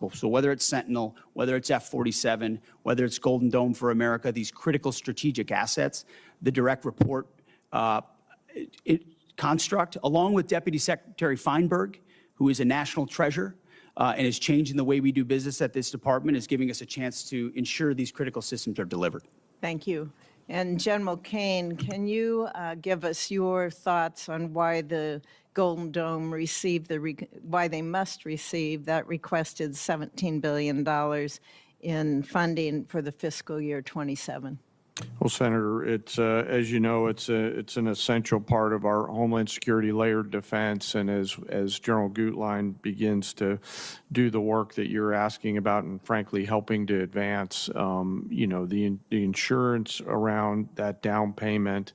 critical. So whether it's Sentinel, whether it's F-47, whether it's Golden Dome for America, these critical strategic assets, the direct report construct, along with Deputy Secretary Feinberg, who is a national treasure and is changing the way we do business at this department, is giving us a chance to ensure these critical systems are delivered. Thank you. And General Caine, can you give us your thoughts on why the Golden Dome received why they must receive that requested $17 billion in funding for the fiscal year 27? Well, Senator, it's as you know, it's an essential part of our Homeland Security layered defense, and as General Gutlein begins to do the work that you're asking about, and frankly helping to advance, you know, the insurance around that down payment,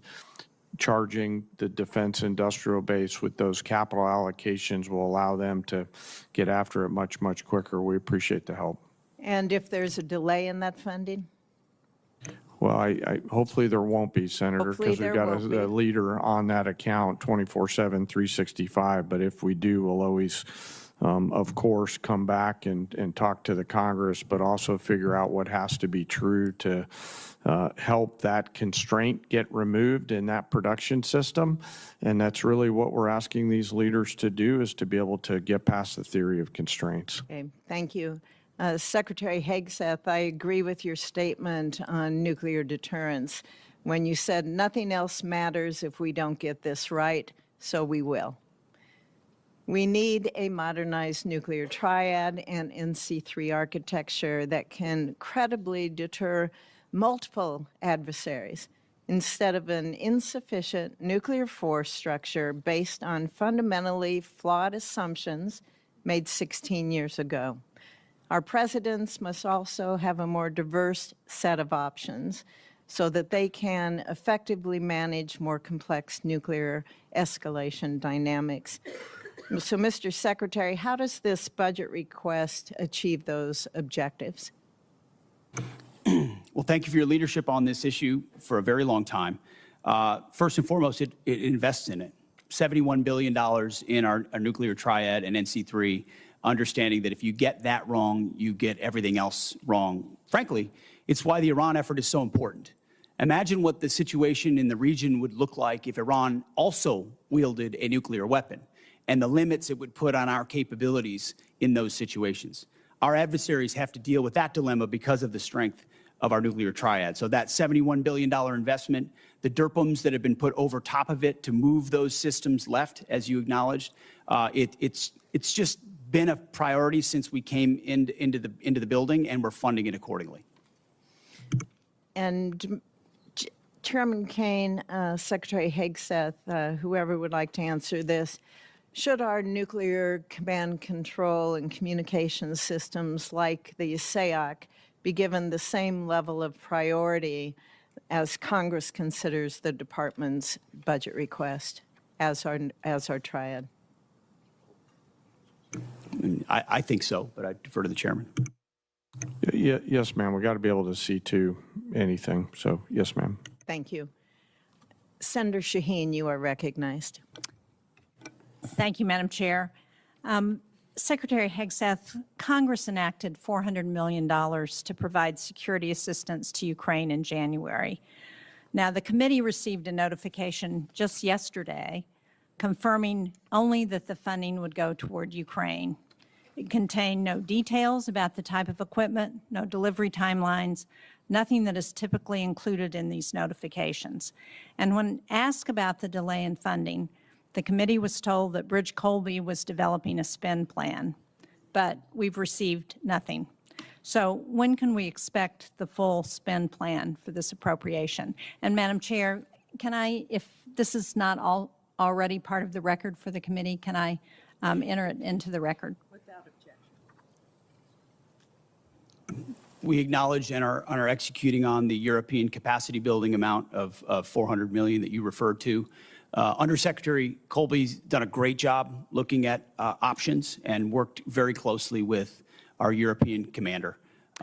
charging the defense industrial base with those capital allocations will allow them to get after it much quicker. We appreciate the help. And if there's a delay in that funding? Well, I hopefully there won't be, Senator, because we've got a leader on that account 24/7, 365. But if we do, we'll always, of course, come back and talk to the Congress, but also figure out what has to be true to help that constraint get removed in that production system. And that's really what we're asking these leaders to do, is to be able to get past the theory of constraints. Okay, thank you. Secretary Hegseth, I agree with your statement on nuclear deterrence when you said nothing else matters if we don't get this right, so we will. We need a modernized nuclear triad and NC3 architecture that can credibly deter multiple adversaries instead of an insufficient nuclear force structure based on fundamentally flawed assumptions made 16 years ago. Our presidents must also have a more diverse set of options so that they can effectively manage more complex nuclear escalation dynamics. So, Mr. Secretary, how does this budget request achieve those objectives? Well, thank you for your leadership on this issue for a very long time. First and foremost, it invests in it. $71 billion in our nuclear triad and NC3, understanding that if you get that wrong, you get everything else wrong. Frankly, it's why the Iran effort is so important. Imagine what the situation in the region would look like if Iran also wielded a nuclear weapon, and the limits it would put on our capabilities in those situations. Our adversaries have to deal with that dilemma because of the strength of our nuclear triad. So that $71 billion investment, the DERPMs that have been put over top of it to move those systems left, as you acknowledged, it's just been a priority since we came into the building, and we're funding it accordingly. And Chairman Caine, Secretary Hegseth, whoever would like to answer this, should our nuclear command control and communication systems like the SAOC be given the same level of priority as Congress considers the department's budget request as our triad? I think so, but I defer to the chairman. Yes, ma'am. We got to be able to see to anything. So, yes, ma'am. Thank you. Senator Shaheen, you are recognized. Thank you, Madam Chair. Secretary Hegseth, Congress enacted $400 million to provide security assistance to Ukraine in January. Now, the committee received a notification just yesterday confirming only that the funding would go toward Ukraine. It contained no details about the type of equipment, no delivery timelines, nothing that is typically included in these notifications. And when asked about the delay in funding, the committee was told that Bridge Colby was developing a spend plan, but we've received nothing. So when can we expect the full spend plan for this appropriation? And Madam Chair, can I, if this is not already part of the record for the committee, can I enter it into the record? Without objection. We acknowledge and are executing on the European capacity building amount of $400 million that you referred to. Undersecretary Colby's done a great job looking at options and worked very closely with our European commander,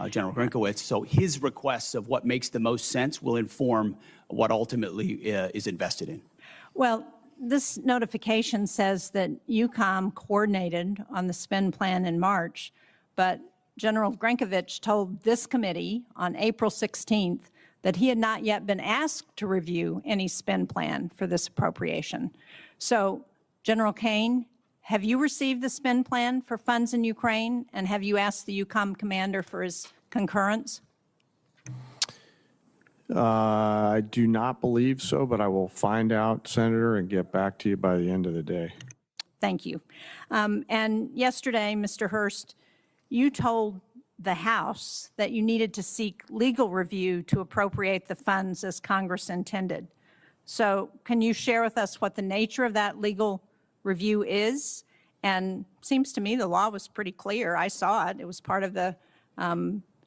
General Grinkowitz. So his requests of what makes the most sense will inform what ultimately is invested in. Well, this notification says that EUCOM coordinated on the spend plan in March, but General Grinkovich told this committee on April 16th that he had not yet been asked to review any spend plan for this appropriation. So, General Caine, have you received the spend plan for funds in Ukraine, and have you asked the EUCOM commander for his concurrence? I do not believe so, but I will find out, Senator, and get back to you by the end of the day. Thank you. And yesterday, Mr. Hurst, you told the House that you needed to seek legal review to appropriate the funds as Congress intended. So can you share with us what the nature of that legal review is? And seems to me the law was pretty clear. I saw it. It was part of the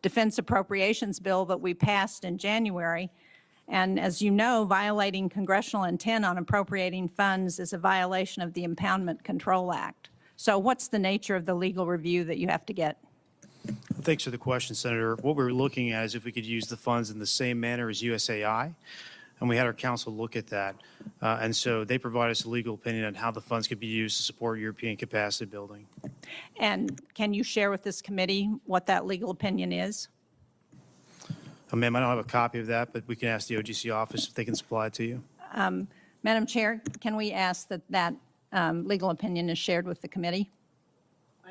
Defense Appropriations Bill that we passed in January. And as you know, violating congressional intent on appropriating funds is a violation of the Impoundment Control Act. So what's the nature of the legal review that you have to get? Thanks for the question, Senator. What we're looking at is if we could use the funds in the same manner as USAI, and we had our counsel look at that. And so they provide us a legal opinion on how the funds could be used to support European capacity building. And can you share with this committee what that legal opinion is? Ma'am, I don't have a copy of that, but we can ask the OGC office if they can supply it to you. Madam Chair, can we ask that that legal opinion is shared with the committee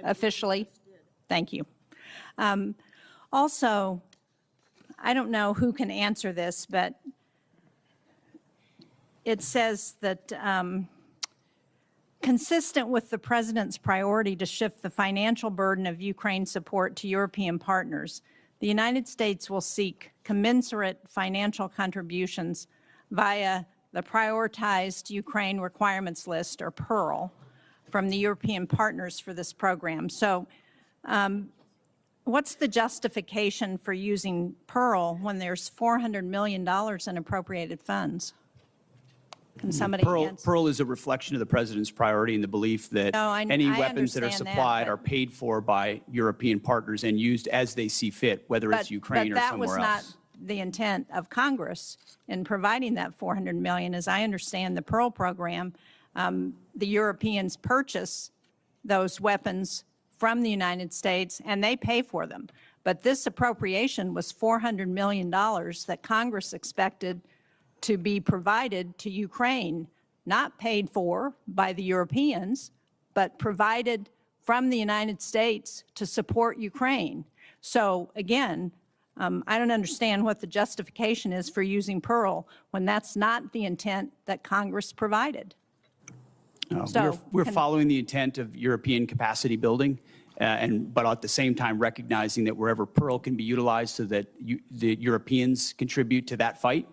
officially? Thank you. Also, I don't know who can answer this, but it says that consistent with the President's priority to shift the financial burden of Ukraine support to European partners, the United States will seek commensurate financial contributions via the Prioritized Ukraine Requirements List, or PEARL, from the European partners for this program. So what's the justification for using PEARL when there's $400 million in appropriated funds? Can somebody answer? Pearl is a reflection of the President's priority and the belief that any weapons that are supplied are paid for by European partners and used as they see fit, whether it's Ukraine or somewhere else. But that was not the intent of Congress in providing that $400 million. As I understand the Pearl program, the Europeans purchase those weapons from the United States and they pay for them. But this appropriation was $400 million that Congress expected to be provided to Ukraine, not paid for by the Europeans, but provided from the United States to support Ukraine. So again, I don't understand what the justification is for using Pearl when that's not the intent that Congress provided. We're following the intent of European capacity building, but at the same time recognizing that wherever Pearl can be utilized so that the Europeans contribute to that fight,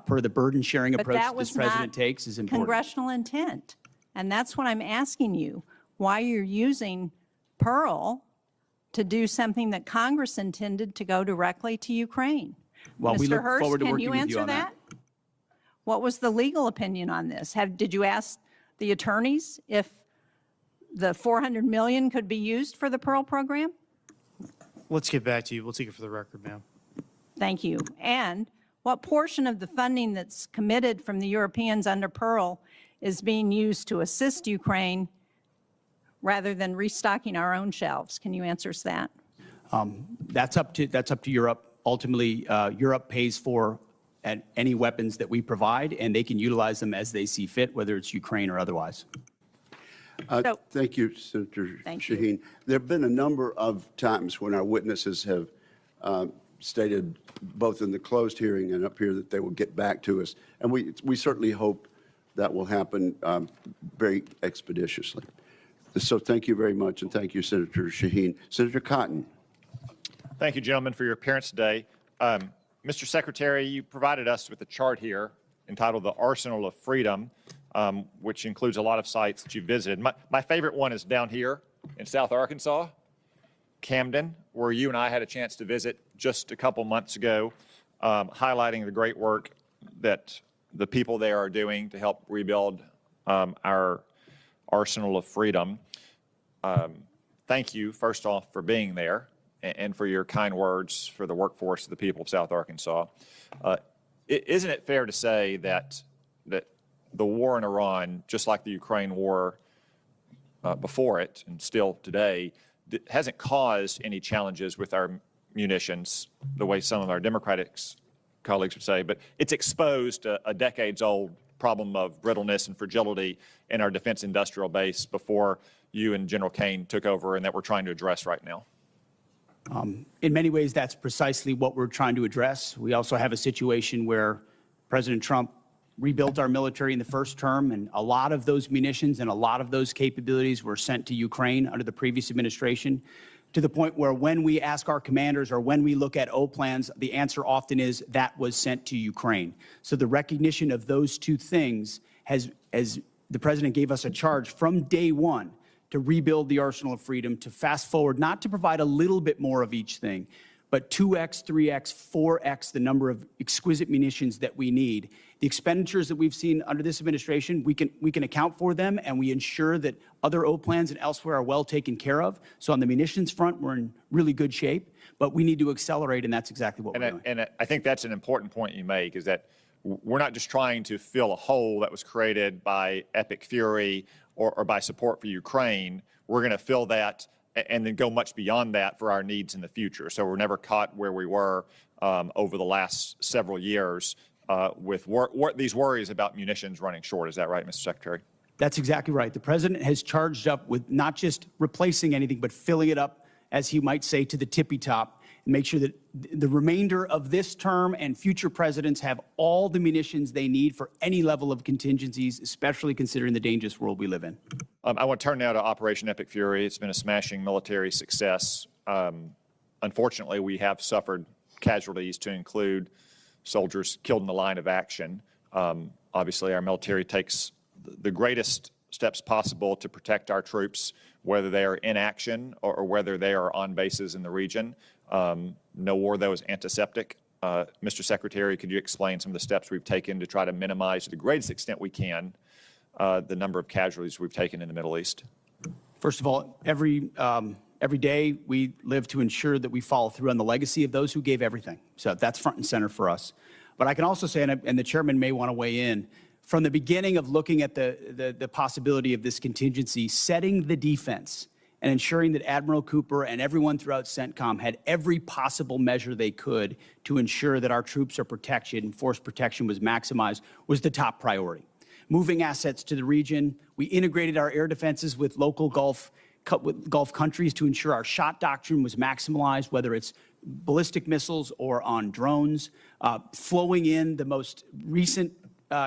per the burden-sharing approach that this President takes is important. Congressional intent. And that's what I'm asking you, why you're using Pearl to do something that Congress intended to go directly to Ukraine. Well, we look forward to working with you on that. Mr. Hurst, can you answer that? What was the legal opinion on this? Did you ask the attorneys if the $400 million could be used for the Pearl program? Let's get back to you. We'll take it for the record, ma'am. Thank you. And what portion of the funding that's committed from the Europeans under Pearl is being used to assist Ukraine rather than restocking our own shelves? Can you answer us that? That's up to Europe. Ultimately, Europe pays for any weapons that we provide, and they can utilize them as they see fit, whether it's Ukraine or otherwise. Thank you, Senator Shaheen. There have been a number of times when our witnesses have stated, both in the closed hearing and up here, that they will get back to us. And we certainly hope that will happen very expeditiously. So thank you very much, and thank you, Senator Shaheen. Senator Cotton. Thank you, gentlemen, for your appearance today. Mr. Secretary, you provided us with a chart here entitled The Arsenal of Freedom, which includes a lot of sites that you visited. My favorite one is down here in South Arkansas, Camden, where you and I had a chance to visit just a couple months ago, highlighting the great work that the people there are doing to help rebuild our arsenal of freedom. Thank you, first off, for being there and for your kind words for the workforce of the people of South Arkansas. Isn't it fair to say that the war in Iran, just like the Ukraine war before it and still today, hasn't caused any challenges with our munitions the way some of our Democratic colleagues would say, but it's exposed a decades-old problem of brittleness and fragility in our defense industrial base before you and General Caine took over, and that we're trying to address right now. In many ways, that's precisely what we're trying to address. We also have a situation where President Trump rebuilt our military in the first term, and a lot of those munitions and a lot of those capabilities were sent to Ukraine under the previous administration, to the point where when we ask our commanders or when we look at O plans, the answer often is that was sent to Ukraine. So the recognition of those two things has, as the president gave us a charge from day one to rebuild the arsenal of freedom, to fast forward, not to provide a little bit more of each thing, but 2x, 3x, 4x the number of exquisite munitions that we need. The expenditures that we've seen under this administration, we can account for them, and we ensure that other O plans and elsewhere are well taken care of. So on the munitions front, we're in really good shape, but we need to accelerate, and that's exactly what we're doing. And I think that's an important point you make, is that we're not just trying to fill a hole that was created by Epic Fury or by support for Ukraine. We're going to fill that and then go much beyond that for our needs in the future. So we're never caught where we were over the last several years with these worries about munitions running short. Is that right, Mr. Secretary? That's exactly right. The president has charged up with not just replacing anything, but filling it up, as he might say, to the tippy top, and make sure that the remainder of this term and future presidents have all the munitions they need for any level of contingencies, especially considering the dangerous world we live in. I want to turn now to Operation Epic Fury. It's been a smashing military success. Unfortunately, we have suffered casualties, to include soldiers killed in the line of action. Obviously, our military takes the greatest steps possible to protect our troops, whether they are in action or whether they are on bases in the region. No war, though, is antiseptic. Mr. Secretary, could you explain some of the steps we've taken to try to minimize to the greatest extent we can the number of casualties we've taken in the Middle East? First of all, every day we live to ensure that we follow through on the legacy of those who gave everything. So that's front and center for us. But I can also say, and the chairman may want to weigh in, from the beginning of looking at the possibility of this contingency, setting the defense and ensuring that Admiral Cooper and everyone throughout CENTCOM had every possible measure they could to ensure that our troops are protected and force protection was maximized was the top priority. Moving assets to the region, we integrated our air defenses with local Gulf countries to ensure our shot doctrine was maximized, whether it's ballistic missiles or on drones, flowing in the most recent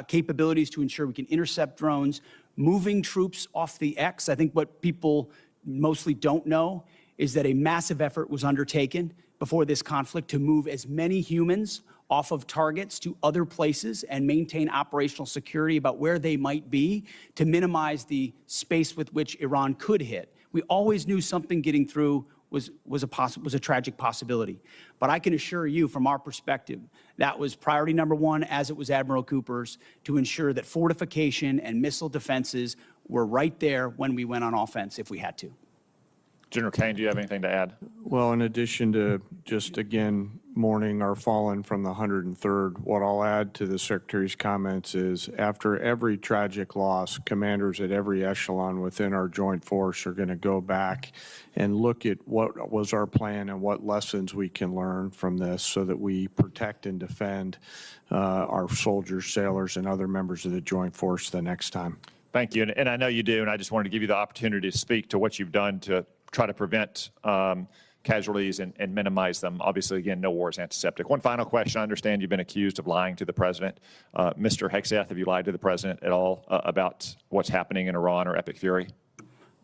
capabilities to ensure we can intercept drones, moving troops off the X. I think what people mostly don't know is that a massive effort was undertaken before this conflict to move as many humans off of targets to other places and maintain operational security about where they might be to minimize the space with which Iran could hit. We always knew something getting through was a tragic possibility. But I can assure you, from our perspective, that was priority number one, as it was Admiral Cooper's, to ensure that fortification and missile defenses were right there when we went on offense if we had to. General Caine, do you have anything to add? Well, in addition to just, again, mourning our fallen from the 103rd, what I'll add to the Secretary's comments is after every tragic loss, commanders at every echelon within our joint force are going to go back and look at what was our plan and what lessons we can learn from this so that we protect and defend our soldiers, sailors, and other members of the joint force the next time. Thank you, and I know you do, and I just wanted to give you the opportunity to speak to what you've done to try to prevent casualties and minimize them. Obviously, again, no war is antiseptic. One final question. I understand you've been accused of lying to the president. Mr. Hegseth, have you lied to the president at all about what's happening in Iran or Epic Fury?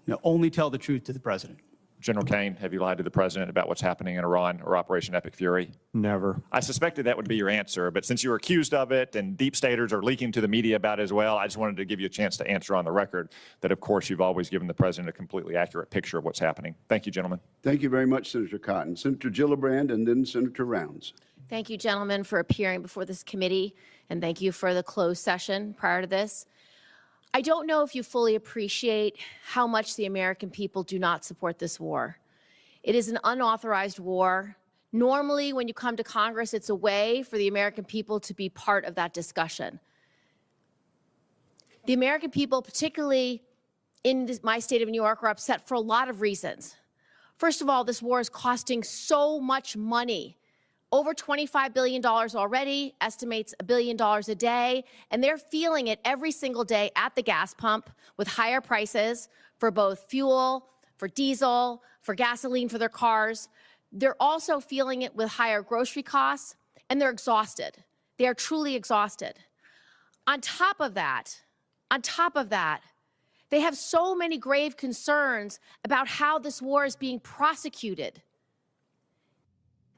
No, only tell the truth to the president. General Caine, have you lied to the president about what's happening in Iran or Operation Epic Fury? Never. I suspected that would be your answer, but since you were accused of it and deep staters are leaking to the media about it as well, I just wanted to give you a chance to answer on the record that, of course, you've always given the president a completely accurate picture of what's happening. Thank you, gentlemen. Thank you very much, Senator Cotton. Senator Gillibrand and then Senator Rounds. Thank you, gentlemen, for appearing before this committee, and thank you for the closed session prior to this. I don't know if you fully appreciate how much the American people do not support this war. It is an unauthorized war. Normally, when you come to Congress, it's a way for the American people to be part of that discussion. The American people, particularly in my state of New York, are upset for a lot of reasons. First of all, this war is costing so much money. Over $25 billion already, estimates $1 billion a day, and they're feeling it every single day at the gas pump with higher prices for both fuel, for diesel, for gasoline for their cars. They're also feeling it with higher grocery costs, and they're exhausted. They are truly exhausted. On top of that, they have so many grave concerns about how this war is being prosecuted.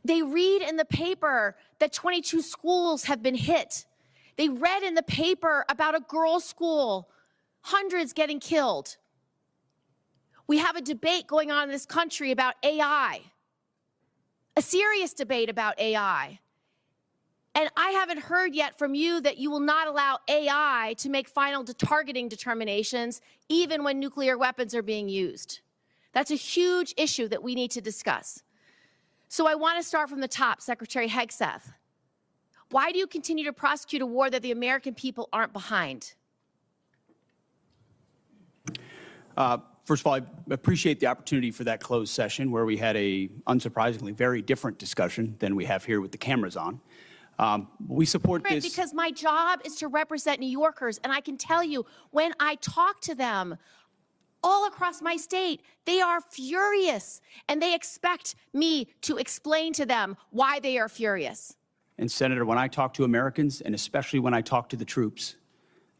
They read in the paper that 22 schools have been hit. They read in the paper about a girls' school, hundreds getting killed. We have a debate going on in this country about AI, a serious debate about AI. And I haven't heard yet from you that you will not allow AI to make final targeting determinations, even when nuclear weapons are being used. That's a huge issue that we need to discuss. So I want to start from the top, Secretary Hegseth. Why do you continue to prosecute a war that the American people aren't behind? First of all, I appreciate the opportunity for that closed session where we had a, unsurprisingly, very different discussion than we have here with the cameras on. We support this. Because my job is to represent New Yorkers, and I can tell you, when I talk to them all across my state, they are furious, and they expect me to explain to them why they are furious. And Senator, when I talk to Americans, and especially when I talk to the troops,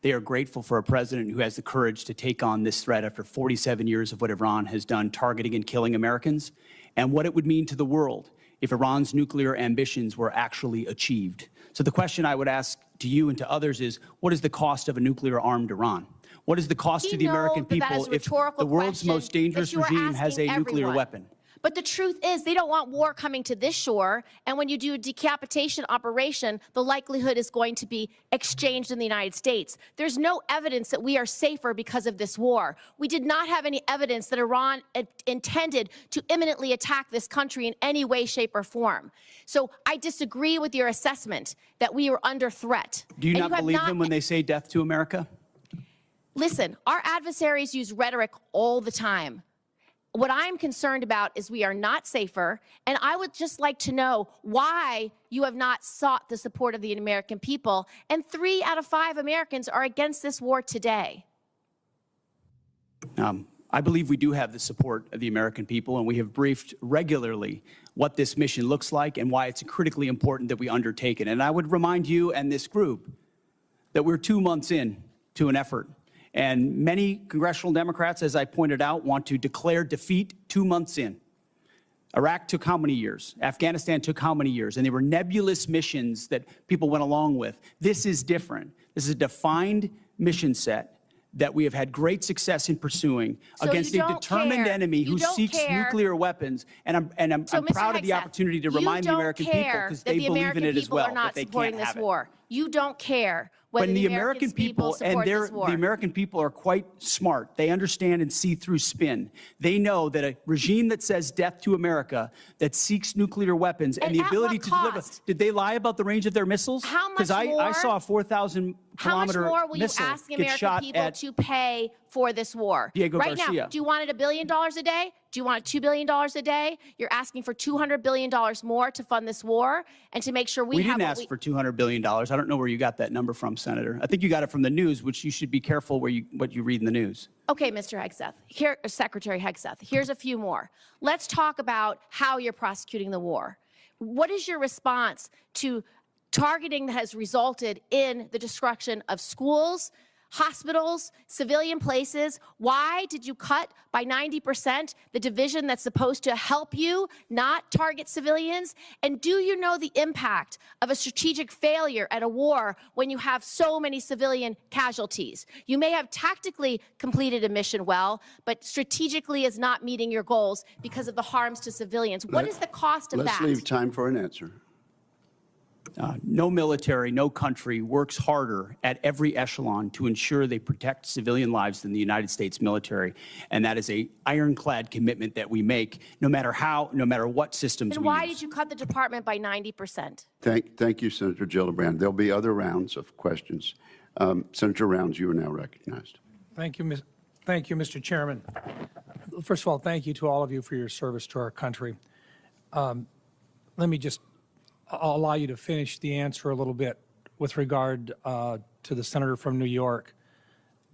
they are grateful for a president who has the courage to take on this threat after 47 years of what Iran has done, targeting and killing Americans, and what it would mean to the world if Iran's nuclear ambitions were actually achieved. So the question I would ask to you and to others is, what is the cost of a nuclear-armed Iran? What is the cost to the American people if the world's most dangerous regime has a nuclear weapon? But the truth is, they don't want war coming to this shore, and when you do a decapitation operation, the likelihood is going to be exchanged in the United States. There's no evidence that we are safer because of this war. We did not have any evidence that Iran intended to imminently attack this country in any way, shape, or form. So I disagree with your assessment that we were under threat. Do you not believe them when they say death to America? Listen, our adversaries use rhetoric all the time. What I'm concerned about is we are not safer, and I would just like to know why you have not sought the support of the American people, and 3 out of 5 Americans are against this war today. I believe we do have the support of the American people, and we have briefed regularly what this mission looks like and why it's critically important that we undertake it. And I would remind you and this group that we're 2 months in to an effort. And many congressional Democrats, as I pointed out, want to declare defeat 2 months in. Iraq took how many years? Afghanistan took how many years? And they were nebulous missions that people went along with. This is different. This is a defined mission set that we have had great success in pursuing against a determined enemy who seeks nuclear weapons. And I'm proud of the opportunity to remind the American people, because they believe in it as well, but they can't have it. You don't care whether the American people support this war. The American people are quite smart. They understand and see through spin. They know that a regime that says death to America, that seeks nuclear weapons and the ability to deliver. Did they lie about the range of their missiles? How much more? Because I saw a 4,000-kilometer missile will you ask the American people to pay for this war? Diego right Garcia. Now, do you want it $1 billion a day? Do you want it $2 billion a day? You're asking for $200 billion more to fund this war and to make sure we have. We didn't ask for $200 billion. I don't know where you got that number from, Senator. I think you got it from the news, which you should be careful what you read in the news. Okay, Mr. Hegseth. Here, Secretary Hegseth. Here's a few more. Let's talk about how you're prosecuting the war. What is your response to targeting that has resulted in the destruction of schools, hospitals, civilian places? Why did you cut by 90% the division that's supposed to help you not target civilians? And do you know the impact of a strategic failure at a war when you have so many civilian casualties? You may have tactically completed a mission well, but strategically is not meeting your goals because of the harms to civilians. What is the cost of that? Let's leave time for an answer. No military, no country works harder at every echelon to ensure they protect civilian lives than the United States military. And that is an ironclad commitment that we make, no matter what systems we use. And why did you cut the department by 90%? Thank you, Senator Gillibrand. There'll be other rounds of questions. Senator Rounds, you are now recognized. Thank you, Mr. Chairman. First of all, thank you to all of you for your service to our country. Let me just I'll allow you to finish the answer a little bit with regard to the senator from New York.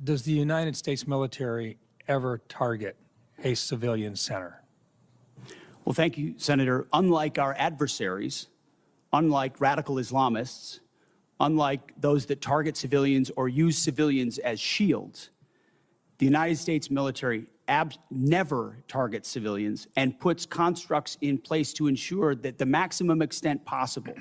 Does the United States military ever target a civilian center? Well, thank you, Senator. Unlike our adversaries, unlike radical Islamists, unlike those that target civilians or use civilians as shields, the United States military never targets civilians and puts constructs in place to ensure that the maximum extent possible,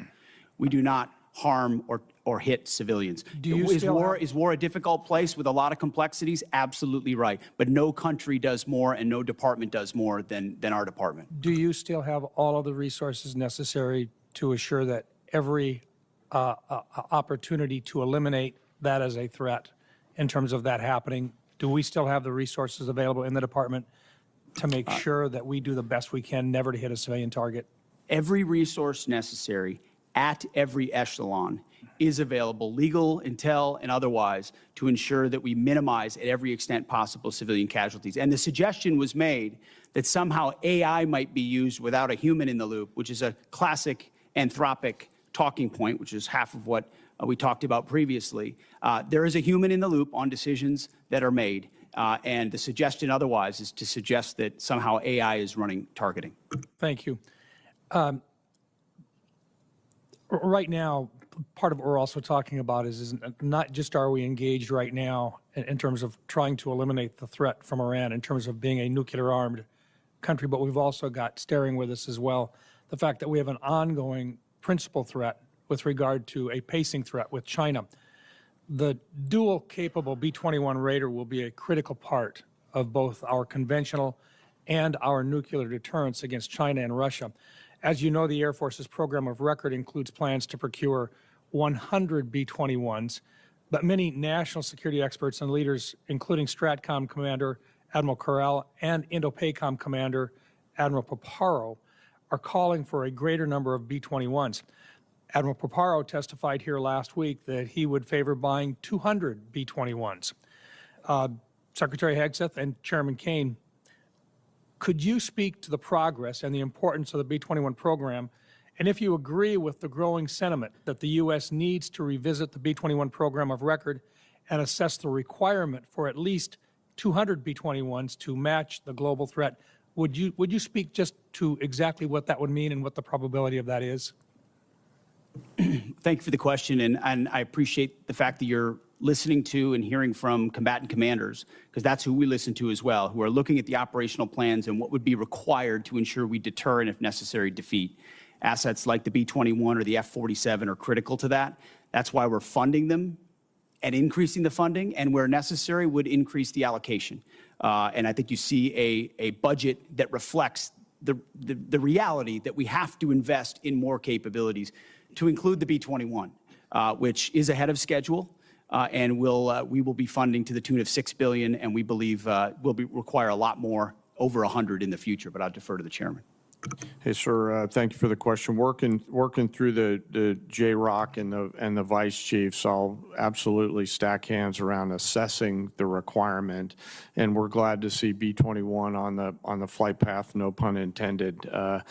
we do not harm or hit civilians. Is war a difficult place with a lot of complexities? Absolutely right. But no country does more and no department does more than our department. Do you still have all of the resources necessary to assure that every opportunity to eliminate that as a threat in terms of that happening, do we still have the resources available in the department to make sure that we do the best we can never to hit a civilian target? Every resource necessary at every echelon is available, legal, intel, and otherwise, to ensure that we minimize at every extent possible civilian casualties. And the suggestion was made that somehow AI might be used without a human in the loop, which is a classic anthropic talking point, which is half of what we talked about previously. There is a human in the loop on decisions that are made, and the suggestion otherwise is to suggest that somehow AI is running targeting. Thank you. Right now, part of what we're also talking about is not just are we engaged right now in terms of trying to eliminate the threat from Iran in terms of being a nuclear-armed country, but we've also got staring with us as well the fact that we have an ongoing principal threat with regard to a pacing threat with China. The dual-capable B-21 Raider will be a critical part of both our conventional and our nuclear deterrence against China and Russia. As you know, the Air Force's program of record includes plans to procure 100 B-21s, but many national security experts and leaders, including STRATCOM Commander Admiral Correll and INDOPACOM Commander Admiral Paparo, are calling for a greater number of B-21s. Admiral Paparo testified here last week that he would favor buying 200 B-21s. Secretary Hegseth and Chairman Caine, could you speak to the progress and the importance of the B-21 program, and if you agree with the growing sentiment that the U.S. needs to revisit the B-21 program of record and assess the requirement for at least 200 B-21s to match the global threat, would you speak just to exactly what that would mean and what the probability of that is? Thank you for the question, and I appreciate the fact that you're listening to and hearing from combatant commanders, because that's who we listen to as well, who are looking at the operational plans and what would be required to ensure we deter and, if necessary, defeat. Assets like the B-21 or the F-47 are critical to that. That's why we're funding them and increasing the funding, and where necessary would increase the allocation. And I think you see a budget that reflects the reality that we have to invest in more capabilities, to include the B-21, which is ahead of schedule, and we will be funding to the tune of $6 billion, and we believe will require a lot more, over 100 in the future. But I'll defer to the chairman. Hey, sir, thank you for the question. Working through the JROC and the vice chiefs, I'll absolutely stack hands around assessing the requirement, and we're glad to see B-21 on the flight path, no pun intended, that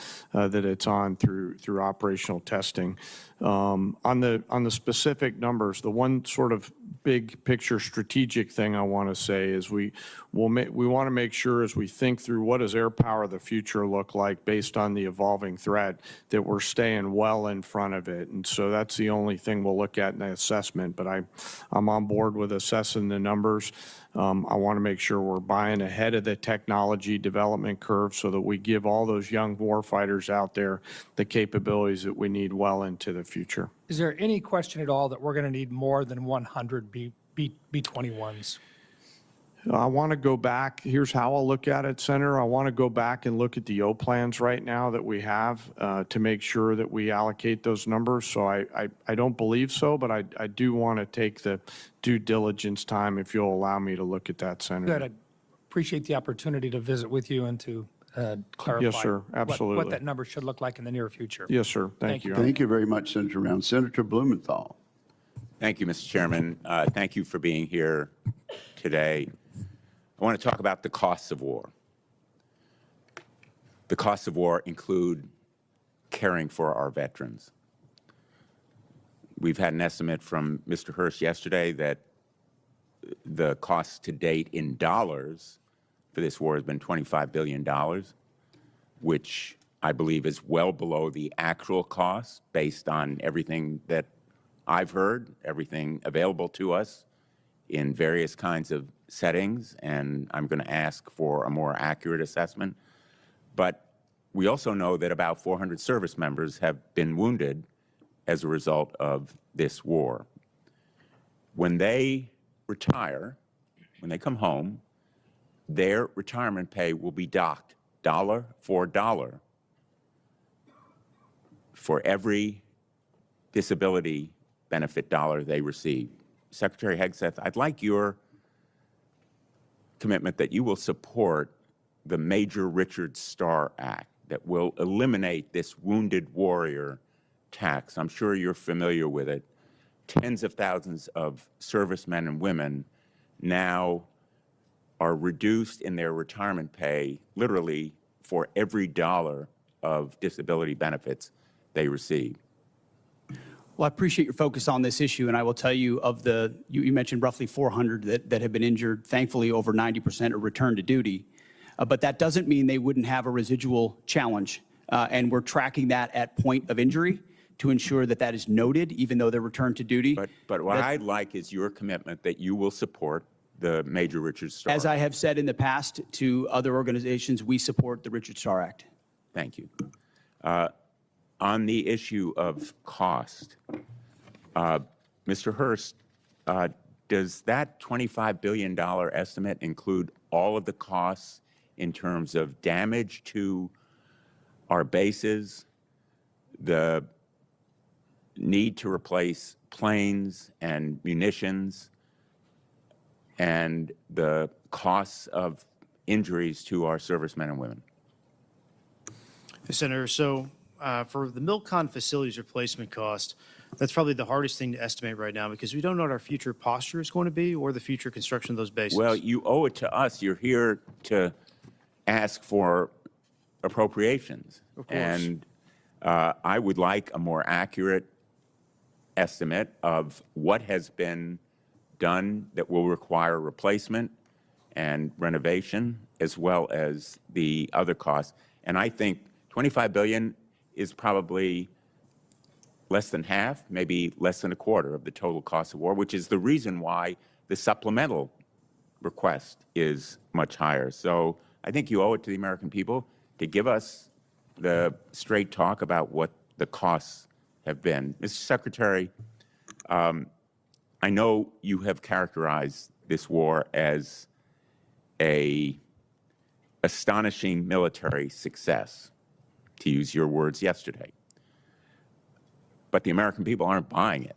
it's on through operational testing. On the specific numbers, the one sort of big picture strategic thing I want to say is we want to make sure, as we think through what does air power of the future look like based on the evolving threat, that we're staying well in front of it. And so that's the only thing we'll look at in the assessment. But I'm on board with assessing the numbers. I want to make sure we're buying ahead of the technology development curve so that we give all those young warfighters out there the capabilities that we need well into the future. Is there any question at all that we're going to need more than 100 B-21s? I want to go back. Here's how I'll look at it, Senator. I want to go back and look at the O plans right now that we have to make sure that we allocate those numbers. So I don't believe so, but I do want to take the due diligence time, if you'll allow me to look at that, Senator. Good. I appreciate the opportunity to visit with you and to clarify yes, sir. Absolutely. What that number should look like in the near future. Yes, sir. Thank you. Thank you very much, Senator Brown. Senator Blumenthal. Thank you, Mr. Chairman. Thank you for being here today. I want to talk about the costs of war. the costs of war include caring for our veterans. We've had an estimate from Mr. Hirsch yesterday that the cost to date in dollars for this war has been $25 billion, which I believe is well below the actual cost based on everything that I've heard, everything available to us in various kinds of settings, and I'm going to ask for a more accurate assessment. But we also know that about 400 service members have been wounded as a result of this war. When they retire, when they come home, their retirement pay will be docked dollar for dollar for every disability benefit dollar they receive. Secretary Hegseth, I'd like your commitment that you will support the Major Richard Starr Act that will eliminate this wounded warrior tax. I'm sure you're familiar with it. Tens of thousands of servicemen and women now are reduced in their retirement pay literally for every dollar of disability benefits they receive. Well, I appreciate your focus on this issue, and I will tell you of the, you mentioned roughly 400 that have been injured. Thankfully, over 90% are returned to duty. But that doesn't mean they wouldn't have a residual challenge. And we're tracking that at point of injury to ensure that that is noted, even though they're returned to duty. But what I'd like is your commitment that you will support the Major Richard Starr Act. As I have said in the past to other organizations, we support the Richard Starr Act. Thank you. On the issue of cost, Mr. Hurst, does that $25 billion estimate include all of the costs in terms of damage to our bases, the need to replace planes and munitions, and the costs of injuries to our servicemen and women? Senator, so for the Milcon facilities replacement cost, that's probably the hardest thing to estimate right now because we don't know what our future posture is going to be or the future construction of those bases. Well, you owe it to us. You're here to ask for appropriations. Of course. And I would like a more accurate estimate of what has been done that will require replacement and renovation, as well as the other costs. And I think $25 billion is probably less than half, maybe less than a quarter of the total cost of war, which is the reason why the supplemental request is much higher. So I think you owe it to the American people to give us the straight talk about what the costs have been. Mr. Secretary, I know you have characterized this war as an astonishing military success, to use your words yesterday. But the American people aren't buying it.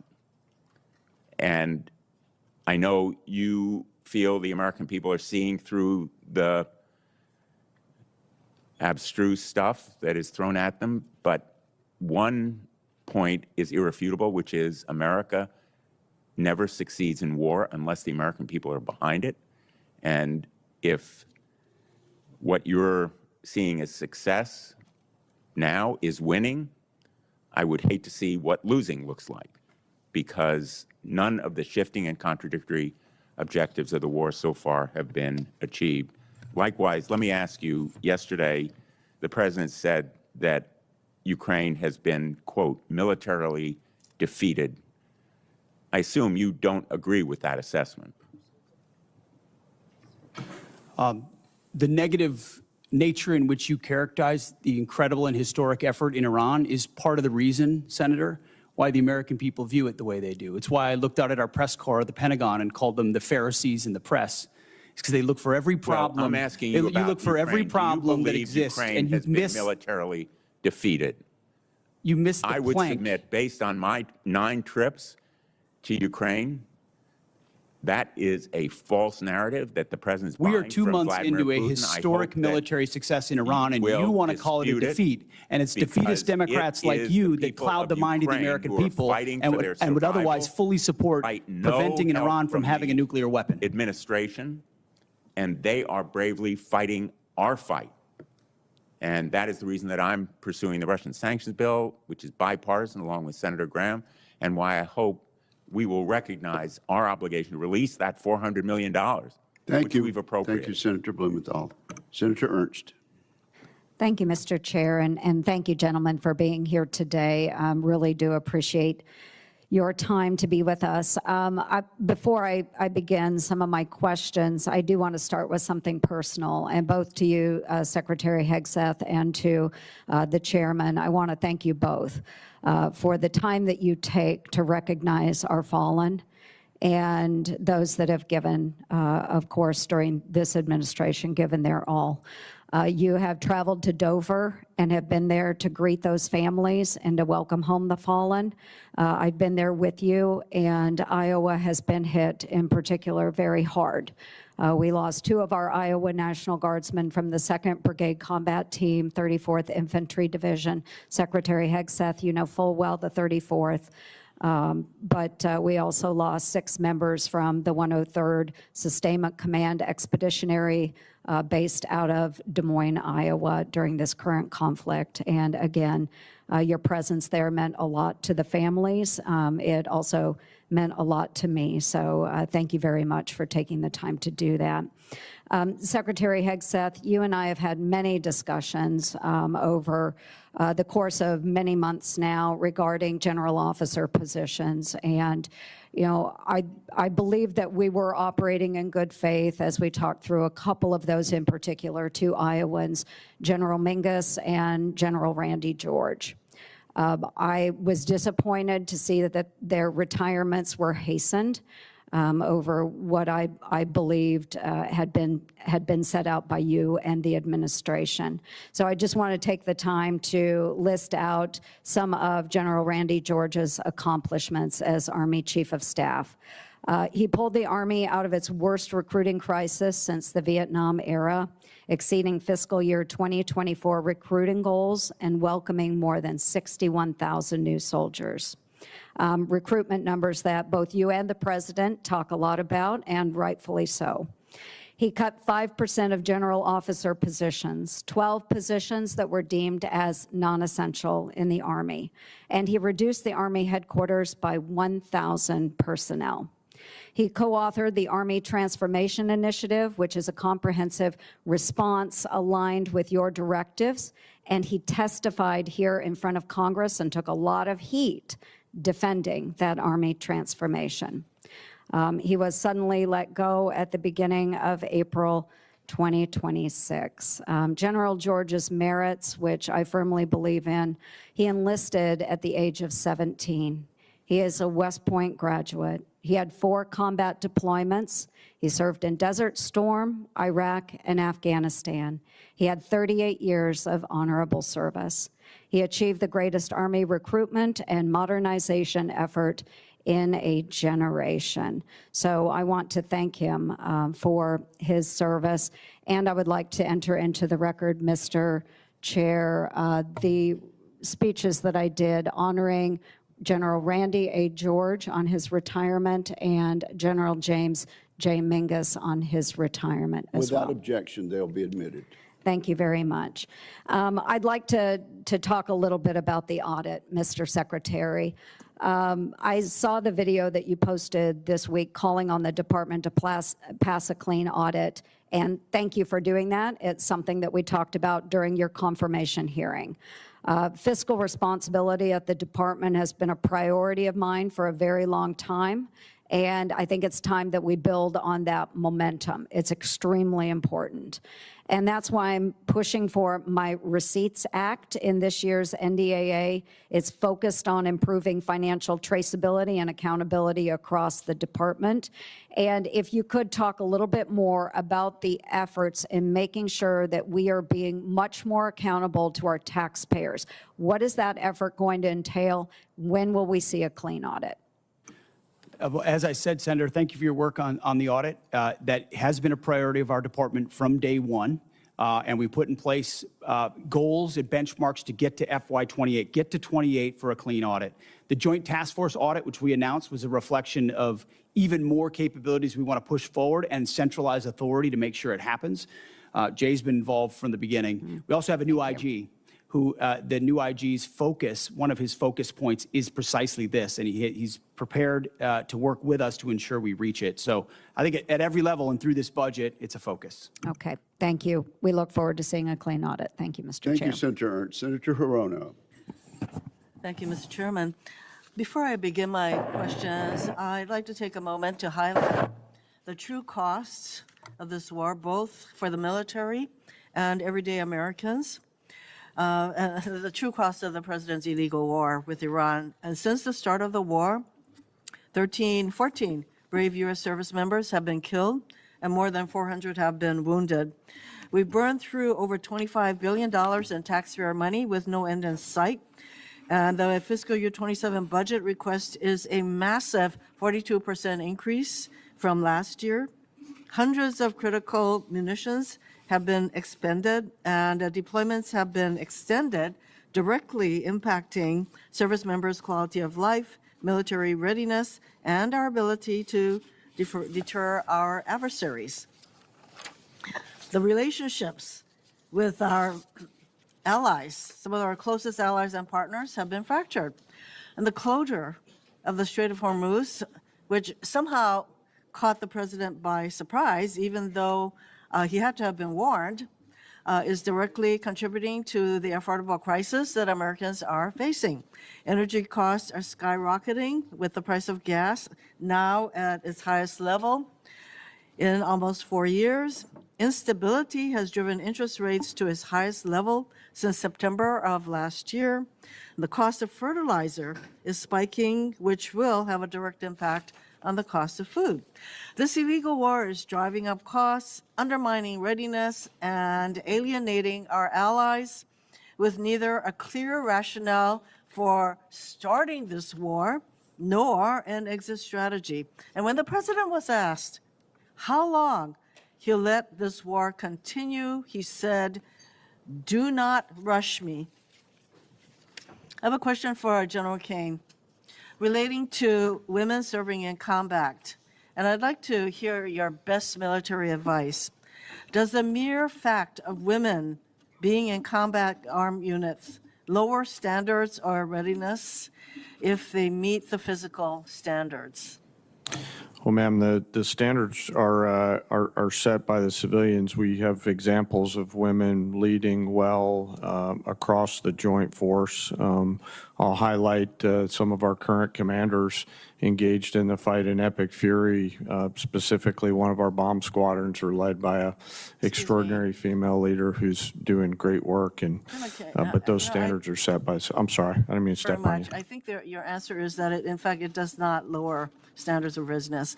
And I know you feel the American people are seeing through the abstruse stuff that is thrown at them, but one point is irrefutable, which is America never succeeds in war unless the American people are behind it. And if what you're seeing as success now is winning, I would hate to see what losing looks like, because none of the shifting and contradictory objectives of the war so far have been achieved. Likewise, let me ask you, yesterday, the President said that Ukraine has been, quote, militarily defeated. I assume you don't agree with that assessment. The negative nature in which you characterize the incredible and historic effort in Iran is part of the reason, Senator, why the American people view it the way they do. It's why I looked out at our press corps at the Pentagon and called them the Pharisees in the press. It's because they look for every problem. Well, I'm asking you about you look for Ukraine. every problem that exists, Ukraine and you has miss. been militarily defeated. You miss the I would plank. submit, based on my 9 trips to Ukraine, that is a false narrative that the President's We are buying 2 from months Vladimir into a Putin. I historic hope that military success in Iran, and will you want to call it a dispute it, defeat. And it's because defeatist Democrats it like is you the that people cloud the of mind of the Ukraine American who are people fighting and for their would otherwise survival, fully support fight no preventing help Iran from having the a nuclear weapon. Administration, and they are bravely fighting our fight. And that is the reason that I'm pursuing the Russian sanctions bill, which is bipartisan, along with Senator Graham, and why I hope we will recognize our obligation to release that $400 million, which we've appropriated. Thank you, Senator Blumenthal. Senator Ernst. Thank you, Mr. Chair, and thank you, gentlemen, for being here today. Really do appreciate your time to be with us. Before I begin some of my questions, I do want to start with something personal, and both to you, Secretary Hegseth, and to the chairman. I want to thank you both for the time that you take to recognize our fallen and those that have given, of course, during this administration, given their all. You have traveled to Dover and have been there to greet those families and to welcome home the fallen. I've been there with you, and Iowa has been hit in particular very hard. We lost 2 of our Iowa National Guardsmen from the 2nd Brigade Combat Team, 34th Infantry Division. Secretary Hegseth, you know full well the 34th. But we also lost 6 members from the 103rd Sustainment Command Expeditionary based out of Des Moines, Iowa during this current conflict. And again, your presence there meant a lot to the families. It also meant a lot to me. So thank you very much for taking the time to do that. Secretary Hegseth, you and I have had many discussions over the course of many months now regarding general officer positions. And, you know, I believe that we were operating in good faith as we talked through a couple of those in particular, 2 Iowans, General Mingus and General Randy George. I was disappointed to see that their retirements were hastened over what I believed had been set out by you and the administration. So I just want to take the time to list out some of General Randy George's accomplishments as Army Chief of Staff. He pulled the Army out of its worst recruiting crisis since the Vietnam era, exceeding fiscal year 2024 recruiting goals and welcoming more than 61,000 new soldiers. Recruitment numbers that both you and the president talk a lot about, and rightfully so. He cut 5% of general officer positions, 12 positions that were deemed as non-essential in the Army, and he reduced the Army headquarters by 1,000 personnel. He co-authored the Army Transformation Initiative, which is a comprehensive response aligned with your directives, and he testified here in front of Congress and took a lot of heat defending that Army transformation. He was suddenly let go at the beginning of April 2026. General George's merits, which I firmly believe in, he enlisted at the age of 17. He is a West Point graduate. He had 4 combat deployments. He served in Desert Storm, Iraq, and Afghanistan. He had 38 years of honorable service. He achieved the greatest Army recruitment and modernization effort in a generation. So I want to thank him for his service. And I would like to enter into the record, Mr. Chair, the speeches that I did honoring General Randy A. George on his retirement and General James J. Mingus on his retirement as well. Without objection, they'll be admitted. Thank you very much. I'd like to talk a little bit about the audit, Mr. Secretary. I saw the video that you posted this week calling on the department to pass a clean audit, and thank you for doing that. It's something that we talked about during your confirmation hearing. Fiscal responsibility at the department has been a priority of mine for a very long time, and I think it's time that we build on that momentum. It's extremely important. And that's why I'm pushing for my Receipts Act in this year's NDAA. It's focused on improving financial traceability and accountability across the department. And if you could talk a little bit more about the efforts in making sure that we are being much more accountable to our taxpayers. What is that effort going to entail? When will we see a clean audit? As I said, Senator, thank you for your work on the audit. That has been a priority of our department from day one. And we put in place goals and benchmarks to get to FY28, get to 28 for a clean audit. The Joint Task Force audit, which we announced, was a reflection of even more capabilities we want to push forward and centralize authority to make sure it happens. Jay's been involved from the beginning. We also have a new IG who the new IG's focus, one of his focus points is precisely this, and he's prepared to work with us to ensure we reach it. So I think at every level and through this budget, it's a focus. Okay, thank you. We look forward to seeing a clean audit. Thank you, Mr. Chair. Thank you, Senator Ernst. Senator Hirono. Thank you, Mr. Chairman. Before I begin my questions, I'd like to take a moment to highlight the true costs of this war, both for the military and everyday Americans. The true cost of the president's illegal war with Iran. And since the start of the war, 14 brave U.S. service members have been killed and more than 400 have been wounded. We burned through over $25 billion in taxpayer money with no end in sight. And the fiscal year 27 budget request is a massive 42% increase from last year. Hundreds of critical munitions have been expended, and deployments have been extended, directly impacting service members' quality of life, military readiness, and our ability to deter our adversaries. The relationships with our allies, some of our closest allies and partners, have been fractured. And the closure of the Strait of Hormuz, which somehow caught the president by surprise, even though he had to have been warned, is directly contributing to the affordable crisis that Americans are facing. Energy costs are skyrocketing, with the price of gas now at its highest level in almost 4 years. Instability has driven interest rates to its highest level since September of last year. The cost of fertilizer is spiking, which will have a direct impact on the cost of food. This illegal war is driving up costs, undermining readiness, and alienating our allies with neither a clear rationale for starting this war nor an exit strategy. And when the president was asked how long he'll let this war continue, he said, "Do not rush me." I have a question for General Caine relating to women serving in combat, and I'd like to hear your best military advice. Does the mere fact of women being in combat armed units lower standards or readiness if they meet the physical standards? Well, ma'am, the standards are set by the civilians. We have examples of women leading well across the joint force. I'll highlight some of our current commanders engaged in the fight in Epic Fury. Specifically, one of our bomb squadrons are led by an extraordinary female leader who's doing great work. And but those standards are set by. I'm sorry, I didn't mean to step on you. I think your answer is that in fact it does not lower standards of readiness.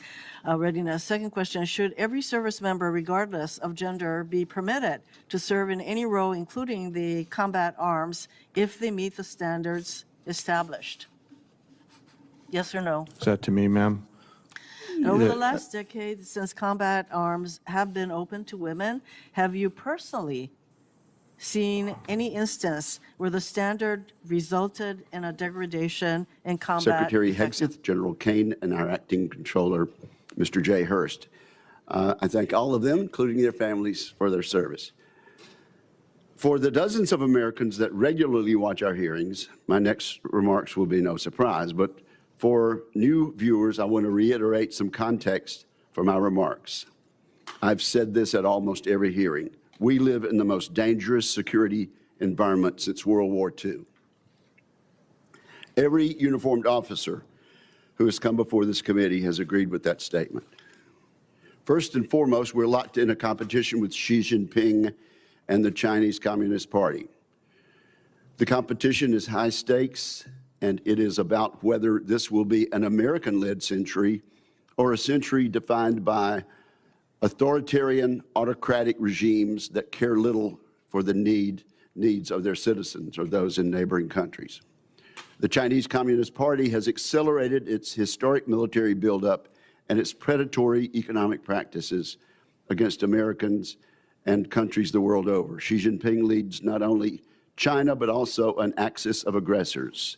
Second question, should every service member, regardless of gender, be permitted to serve in any role, including the combat arms, if they meet the standards established? Yes or no? Is that to me, ma'am? Over the last decade, since combat arms have been open to women, have you personally seen any instance where the standard resulted in a degradation in combat? Secretary Hegseth, General Caine, and our acting controller, Mr. Jay Hurst. I thank all of them, including their families, for their service. For the dozens of Americans that regularly watch our hearings, my next remarks will be no surprise, but for new viewers, I want to reiterate some context for my remarks. I've said this at almost every hearing. We live in the most dangerous security environment since World War II. Every uniformed officer who has come before this committee has agreed with that statement. First and foremost, we're locked in a competition with Xi Jinping and the Chinese Communist Party. The competition is high stakes, and it is about whether this will be an American-led century or a century defined by authoritarian, autocratic regimes that care little for the needs of their citizens or those in neighboring countries. The Chinese Communist Party has accelerated its historic military buildup and its predatory economic practices against Americans and countries the world over. Xi Jinping leads not only China, but also an axis of aggressors.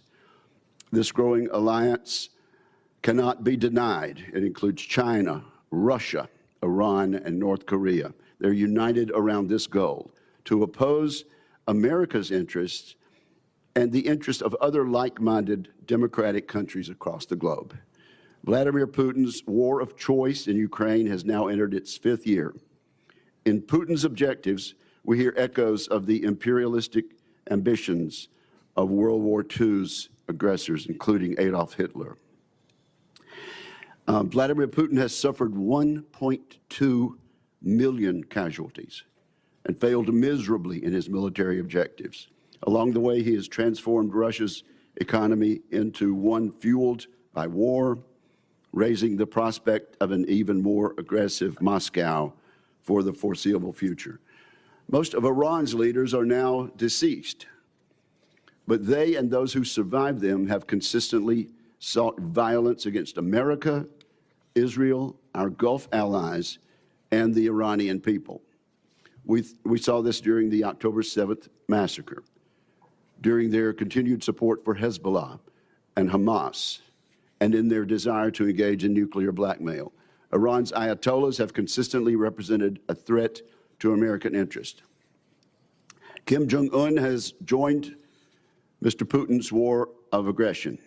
This growing alliance cannot be denied. It includes China, Russia, Iran, and North Korea. They're united around this goal, to oppose America's interests and the interests of other like-minded democratic countries across the globe. Vladimir Putin's war of choice in Ukraine has now entered its 5th year. In Putin's objectives, we hear echoes of the imperialistic ambitions of World War II's aggressors, including Adolf Hitler. Vladimir Putin has suffered 1.2 million casualties and failed miserably in his military objectives. Along the way, he has transformed Russia's economy into one fueled by war, raising the prospect of an even more aggressive Moscow for the foreseeable future. Most of Iran's leaders are now deceased, but they and those who survived them have consistently sought violence against America, Israel, our Gulf allies, and the Iranian people. We saw this during the October 7th massacre, during their continued support for Hezbollah and Hamas, and in their desire to engage in nuclear blackmail. Iran's ayatollahs have consistently represented a threat to American interest. Kim Jong-un has joined Mr. Putin's war of aggression.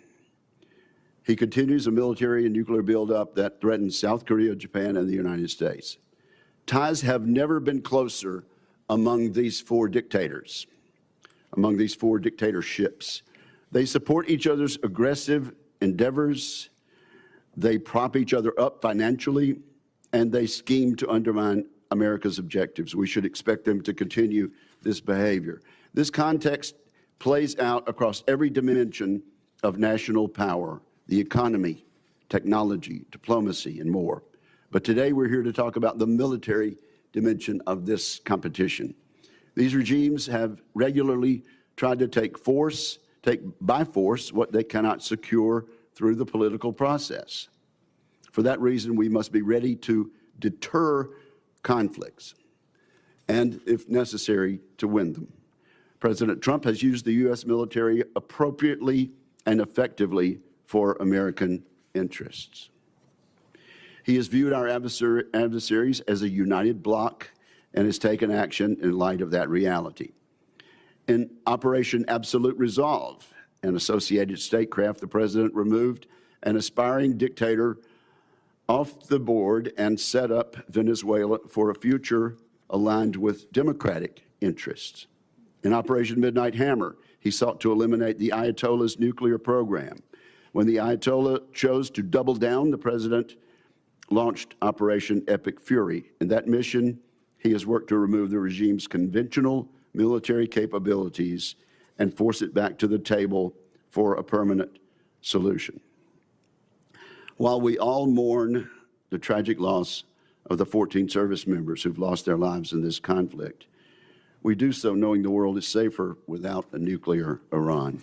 He continues a military and nuclear buildup that threatens South Korea, Japan, and the United States. Ties have never been closer among these four dictators, among these four dictatorships. They support each other's aggressive endeavors, they prop each other up financially, and they scheme to undermine America's objectives. We should expect them to continue this behavior. This context plays out across every dimension of national power, the economy, technology, diplomacy, and more. But today we're here to talk about the military dimension of this competition. These regimes have regularly tried to take by force what they cannot secure through the political process. For that reason, we must be ready to deter conflicts and, if necessary, to win them. President Trump has used the U.S. military appropriately and effectively for American interests. He has viewed our adversaries as a united bloc and has taken action in light of that reality. In Operation Absolute Resolve and associated statecraft, the president removed an aspiring dictator off the board and set up Venezuela for a future aligned with democratic interests. In Operation Midnight Hammer, he sought to eliminate the Ayatollah's nuclear program. When the Ayatollah chose to double down, the president launched Operation Epic Fury. In that mission, he has worked to remove the regime's conventional military capabilities and force it back to the table for a permanent solution. While we all mourn the tragic loss of the 14 service members who've lost their lives in this conflict, we do so knowing the world is safer without a nuclear Iran.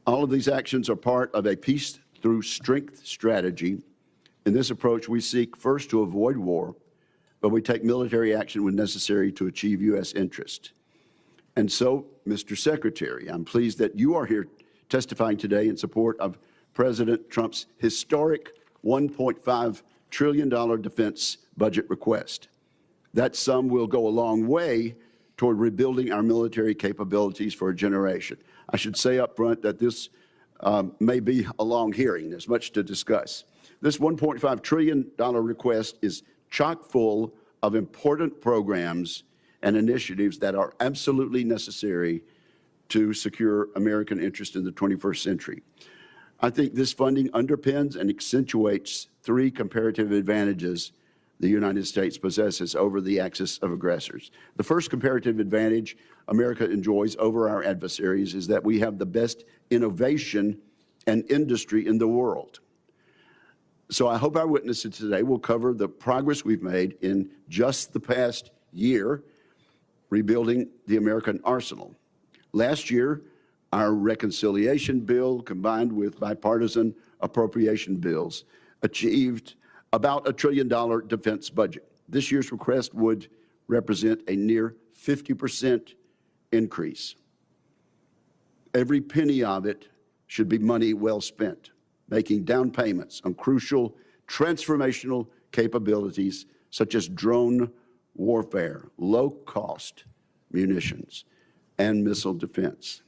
All of these actions are part of a peace through strength strategy. In this approach, we seek first to avoid war, but we take military action when necessary to achieve U.S. interest. And so, Mr. Secretary, I'm pleased that you are here testifying today in support of President Trump's historic $1.5 trillion defense budget request. That sum will go a long way toward rebuilding our military capabilities for a generation. I should say up front that this may be a long hearing. There's much to discuss. This $1.5 trillion request is chock full of important programs and initiatives that are absolutely necessary to secure American interest in the 21st century. I think this funding underpins and accentuates three comparative advantages the United States possesses over the axis of aggressors. The first comparative advantage America enjoys over our adversaries is that we have the best innovation and industry in the world. So I hope our witnesses today will cover the progress we've made in just the past year rebuilding the American arsenal. Last year, our reconciliation bill, combined with bipartisan appropriation bills, achieved about $1 trillion defense budget. This year's request would represent a near 50% increase. Every penny of it should be money well spent, making down payments on crucial transformational capabilities such as drone warfare, low-cost munitions, and missile defense.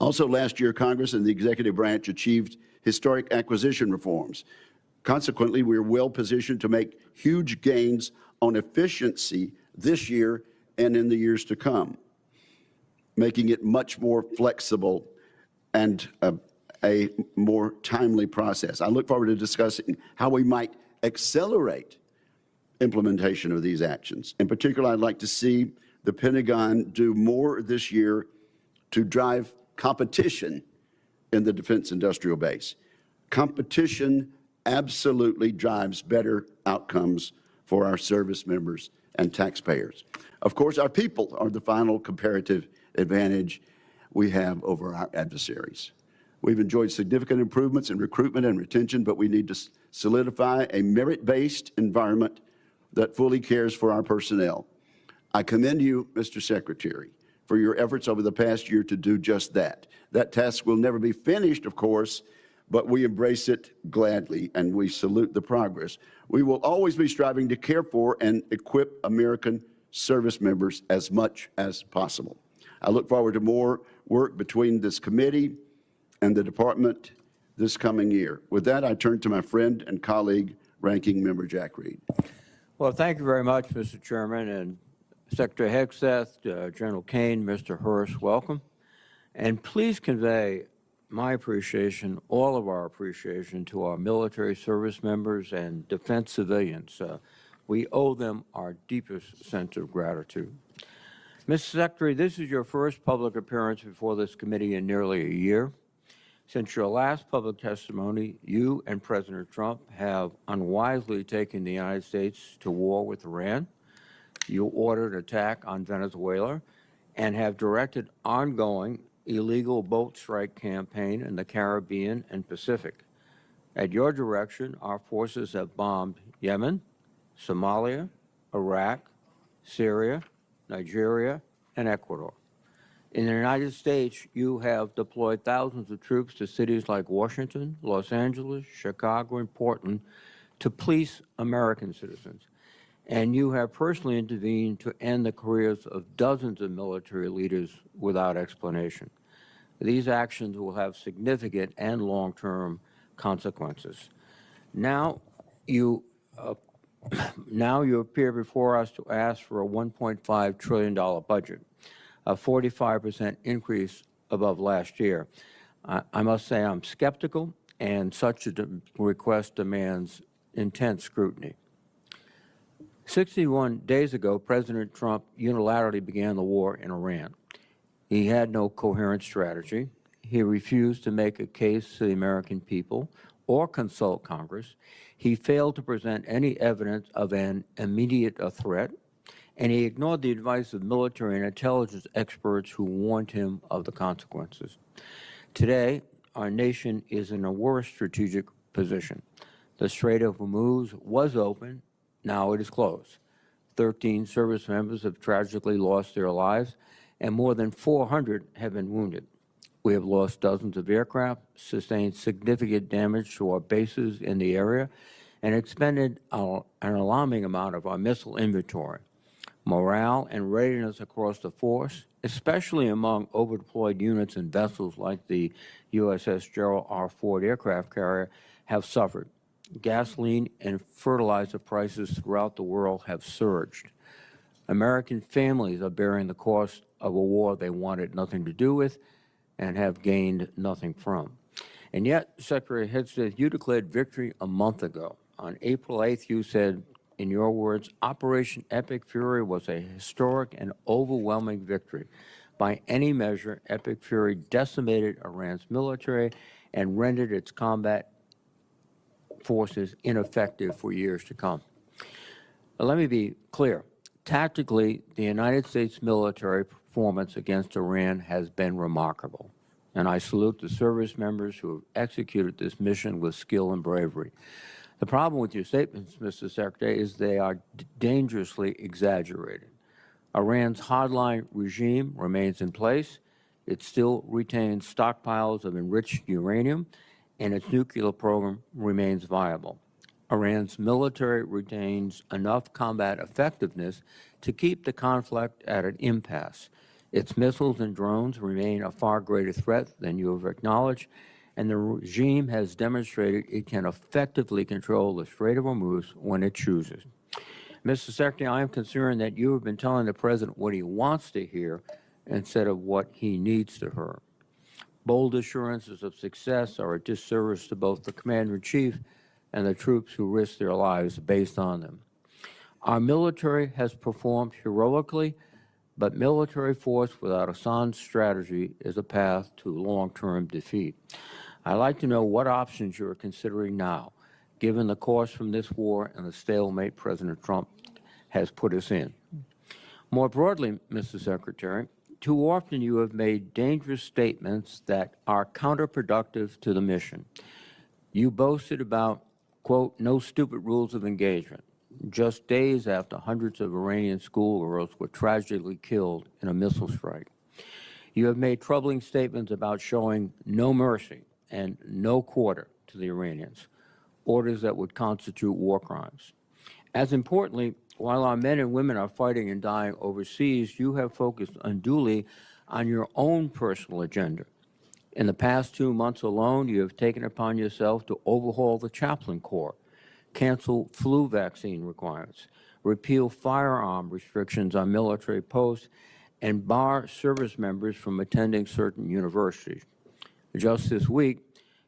Also last year, Congress and the executive branch achieved historic acquisition reforms. Consequently, we are well positioned to make huge gains on efficiency this year and in the years to come, making it much more flexible and a more timely process. I look forward to discussing how we might accelerate implementation of these actions. In particular, I'd like to see the Pentagon do more this year to drive competition in the defense industrial base. Competition absolutely drives better outcomes for our service members and taxpayers. Of course, our people are the final comparative advantage we have over our adversaries. We've enjoyed significant improvements in recruitment and retention, but we need to solidify a merit-based environment that fully cares for our personnel. I commend you, Mr. Secretary, for your efforts over the past year to do just that. That task will never be finished, of course, but we embrace it gladly and we salute the progress. We will always be striving to care for and equip American service members as much as possible. I look forward to more work between this committee and the department this coming year. With that, I turn to my friend and colleague, Ranking Member Jack Reed. Well, thank you very much, Mr. Chairman, and Secretary Hegseth, General Caine, Mr. Hurst, welcome. And please convey my appreciation, all of our appreciation, to our military service members and defense civilians. We owe them our deepest sense of gratitude. Mr. Secretary, this is your first public appearance before this committee in nearly a year. Since your last public testimony, you and President Trump have unwisely taken the United States to war with Iran. You ordered an attack on Venezuela and have directed ongoing illegal boat strike campaign in the Caribbean and Pacific. At your direction, our forces have bombed Yemen, Somalia, Iraq, Syria, Nigeria, and Ecuador. In the United States, you have deployed thousands of troops to cities like Washington, Los Angeles, Chicago, and Portland to police American citizens. And you have personally intervened to end the careers of dozens of military leaders without explanation. These actions will have significant and long-term consequences. Now you appear before us to ask for a $1.5 trillion budget, a 45% increase above last year. I must say I'm skeptical, and such a request demands intense scrutiny. 61 days ago, President Trump unilaterally began the war in Iran. He had no coherent strategy. He refused to make a case to the American people or consult Congress. He failed to present any evidence of an immediate threat, and he ignored the advice of military and intelligence experts who warned him of the consequences. Today, our nation is in a worse strategic position. The Strait of Hormuz was open. Now it is closed. 13 service members have tragically lost their lives, and more than 400 have been wounded. We have lost dozens of aircraft, sustained significant damage to our bases in the area, and expended an alarming amount of our missile inventory. Morale and readiness across the force, especially among overdeployed units and vessels like the USS Gerald R. Ford aircraft carrier, have suffered. Gasoline and fertilizer prices throughout the world have surged. American families are bearing the cost of a war they wanted nothing to do with and have gained nothing from. And yet, Secretary Hegseth, you declared victory a month ago. On April 8th, you said, in your words, Operation Epic Fury was a historic and overwhelming victory. By any measure, Epic Fury decimated Iran's military and rendered its combat forces ineffective for years to come. But let me be clear. Tactically, the United States military performance against Iran has been remarkable, and I salute the service members who have executed this mission with skill and bravery. The problem with your statements, Mr. Secretary, is they are dangerously exaggerated. Iran's hardline regime remains in place. It still retains stockpiles of enriched uranium, and its nuclear program remains viable. Iran's military retains enough combat effectiveness to keep the conflict at an impasse. Its missiles and drones remain a far greater threat than you have acknowledged, and the regime has demonstrated it can effectively control the Strait of Hormuz when it chooses. Mr. Secretary, I am concerned that you have been telling the President what he wants to hear instead of what he needs to hear. Bold assurances of success are a disservice to both the Commander-in-Chief and the troops who risk their lives based on them. Our military has performed heroically, but military force without a sound strategy is a path to long-term defeat. I'd like to know what options you are considering now, given the course from this war and the stalemate President Trump has put us in. More broadly, Mr. Secretary, too often you have made dangerous statements that are counterproductive to the mission. You boasted about, quote, no stupid rules of engagement, just days after hundreds of Iranian schoolgirls were tragically killed in a missile strike. You have made troubling statements about showing no mercy and no quarter to the Iranians, orders that would constitute war crimes. As importantly, while our men and women are fighting and dying overseas, you have focused unduly on your own personal agenda. In the past 2 months alone, you have taken upon yourself to overhaul the chaplain corps, cancel flu vaccine requirements, repeal firearm restrictions on military posts, and bar service members from attending certain universities. Just this week,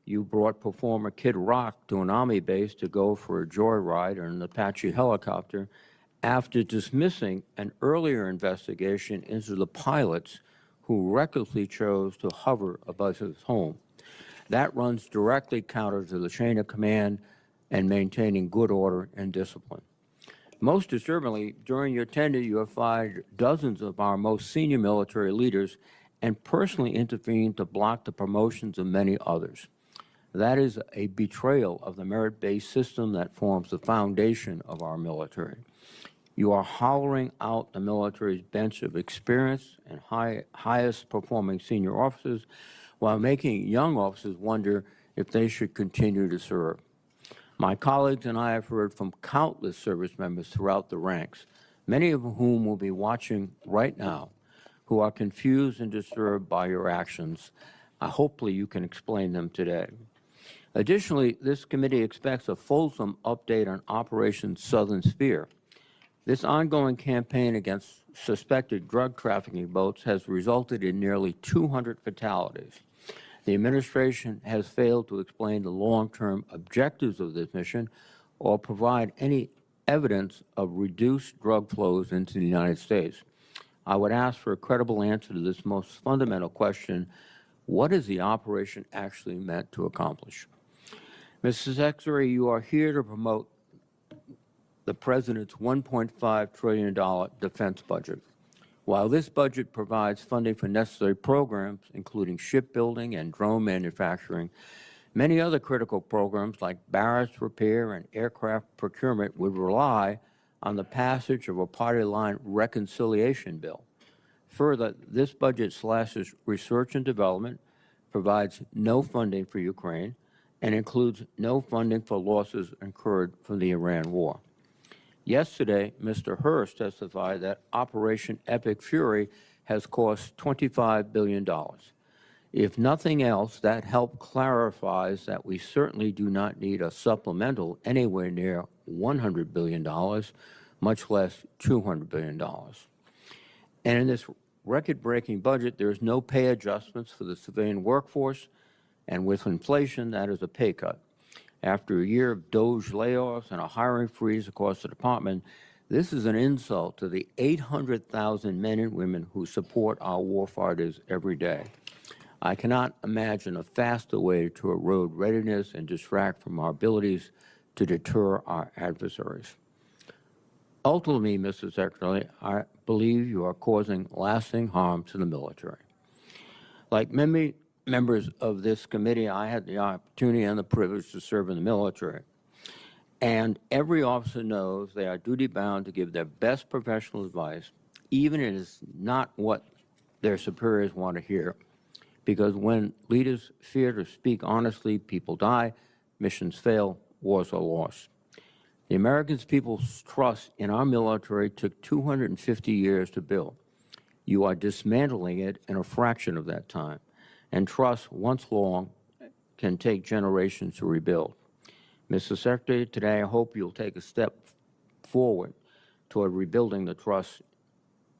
you brought performer Kid Rock to an Army base to go for a joyride in an Apache helicopter after dismissing an earlier investigation into the pilots who recklessly chose to hover above his home. That runs directly counter to the chain of command and maintaining good order and discipline. Most disturbingly, during your tenure, you have fired dozens of our most senior military leaders and personally intervened to block the promotions of many others. That is a betrayal of the merit-based system that forms the foundation of our military. You are hollowing out the military's bench of experienced and highest performing senior officers while making young officers wonder if they should continue to serve. My colleagues and I have heard from countless service members throughout the ranks, many of whom will be watching right now, who are confused and disturbed by your actions. Hopefully you can explain them today. Additionally, this committee expects a fulsome update on Operation Southern Sphere. This ongoing campaign against suspected drug trafficking boats has resulted in nearly 200 fatalities. The administration has failed to explain the long-term objectives of this mission or provide any evidence of reduced drug flows into the United States. I would ask for a credible answer to this most fundamental question: what is the operation actually meant to accomplish? Mr. Secretary, you are here to promote the President's $1.5 trillion defense budget. While this budget provides funding for necessary programs, including shipbuilding and drone manufacturing, many other critical programs like barracks repair and aircraft procurement would rely on the passage of a party line reconciliation bill. Further, this budget slashes research and development, provides no funding for Ukraine, and includes no funding for losses incurred from the Iran war. Yesterday, Mr. Hurst testified that Operation Epic Fury has cost $25 billion. If nothing else, that help clarifies that we certainly do not need a supplemental anywhere near $100 billion, much less $200 billion. And in this record-breaking budget, there is no pay adjustments for the civilian workforce, and with inflation, that is a pay cut. After a year of DOGE layoffs and a hiring freeze across the department, this is an insult to the 800,000 men and women who support our warfighters every day. I cannot imagine a faster way to erode readiness and distract from our abilities to deter our adversaries. Ultimately, Mr. Secretary, I believe you are causing lasting harm to the military. Like many members of this committee, I had the opportunity and the privilege to serve in the military. And every officer knows they are duty-bound to give their best professional advice, even if it is not what their superiors want to hear. Because when leaders fear to speak honestly, people die, missions fail, wars are lost. The American people's trust in our military took 250 years to build. You are dismantling it in a fraction of that time. And trust, once long, can take generations to rebuild. Mr. Secretary, today I hope you'll take a step forward toward rebuilding the trust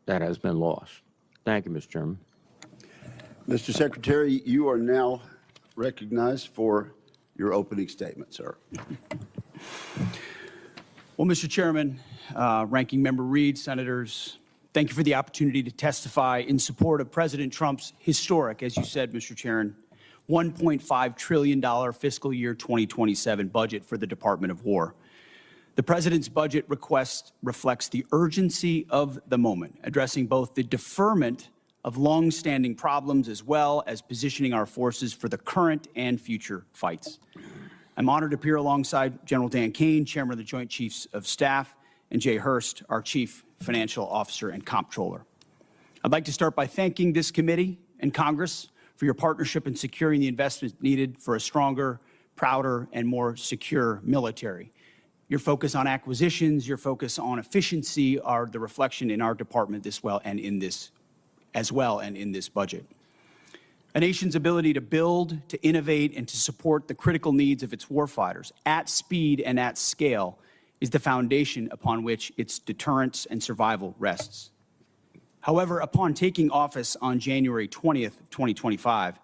that has been lost. Thank you, Mr. Chairman. Mr. Secretary, you are now recognized for your opening statement, sir. Well, Mr. Chairman, Ranking Member Reed, Senators, thank you for the opportunity to testify in support of President Trump's historic, as you said, Mr. Chairman, $1.5 trillion fiscal year 2027 budget for the Department of War. The President's budget request reflects the urgency of the moment, addressing both the deferment of long-standing problems as well as positioning our forces for the current and future fights. I'm honored to appear alongside General Dan Caine, Chairman of the Joint Chiefs of Staff, and Jay Hurst, our Chief Financial Officer and Comptroller. I'd like to start by thanking this committee and Congress for your partnership in securing the investment needed for a stronger, prouder, and more secure military. Your focus on acquisitions, your focus on efficiency are the reflection in our department as well and in this budget. A nation's ability to build, to innovate, and to support the critical needs of its warfighters at speed and at scale is the foundation upon which its deterrence and survival rests. However, upon taking office on January 20th, 2025,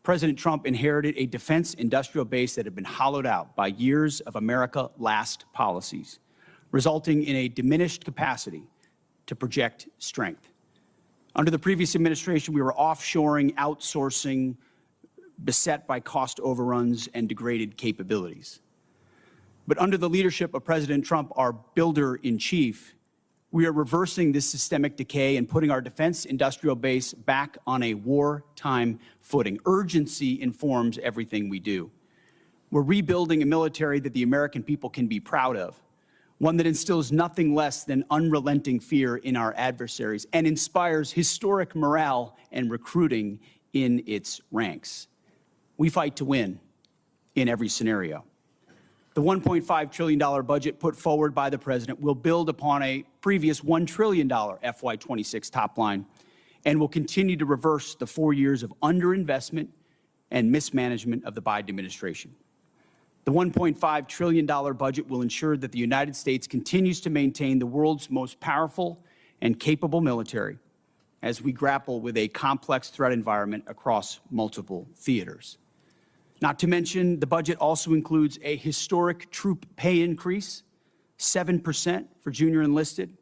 President Trump inherited a defense industrial base that had been hollowed out by years of America-last policies, resulting in a diminished capacity to project strength. Under the previous administration, we were offshoring, outsourcing, beset by cost overruns and degraded capabilities. But under the leadership of President Trump, our builder-in-chief, we are reversing this systemic decay and putting our defense industrial base back on a wartime footing. Urgency informs everything we do. We're rebuilding a military that the American people can be proud of, one that instills nothing less than unrelenting fear in our adversaries and inspires historic morale and recruiting in its ranks. We fight to win in every scenario. The $1.5 trillion budget put forward by the President will build upon a previous $1 trillion FY26 top line and will continue to reverse the 4 years of underinvestment and mismanagement of the Biden administration. The $1.5 trillion budget will ensure that the United States continues to maintain the world's most powerful and capable military as we grapple with a complex threat environment across multiple theaters. Not to mention, the budget also includes a historic troop pay increase, 7% for junior enlisted,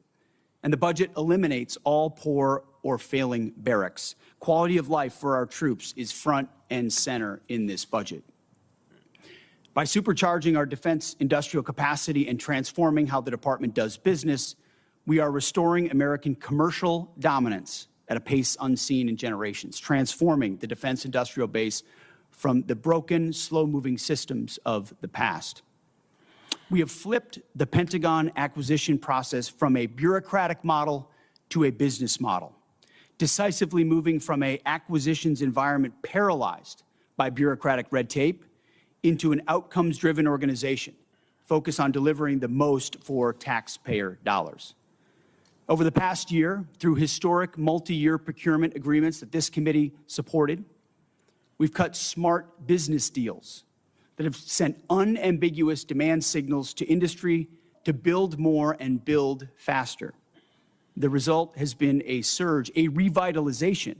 and the budget eliminates all poor or failing barracks. Quality of life for our troops is front and center in this budget. By supercharging our defense industrial capacity and transforming how the department does business, we are restoring American commercial dominance at a pace unseen in generations, transforming the defense industrial base from the broken, slow-moving systems of the past. We have flipped the Pentagon acquisition process from a bureaucratic model to a business model, decisively moving from an acquisitions environment paralyzed by bureaucratic red tape into an outcomes-driven organization focused on delivering the most for taxpayer dollars. Over the past year, through historic multi-year procurement agreements that this committee supported, we've cut smart business deals that have sent unambiguous demand signals to industry to build more and build faster. The result has been a surge, a revitalization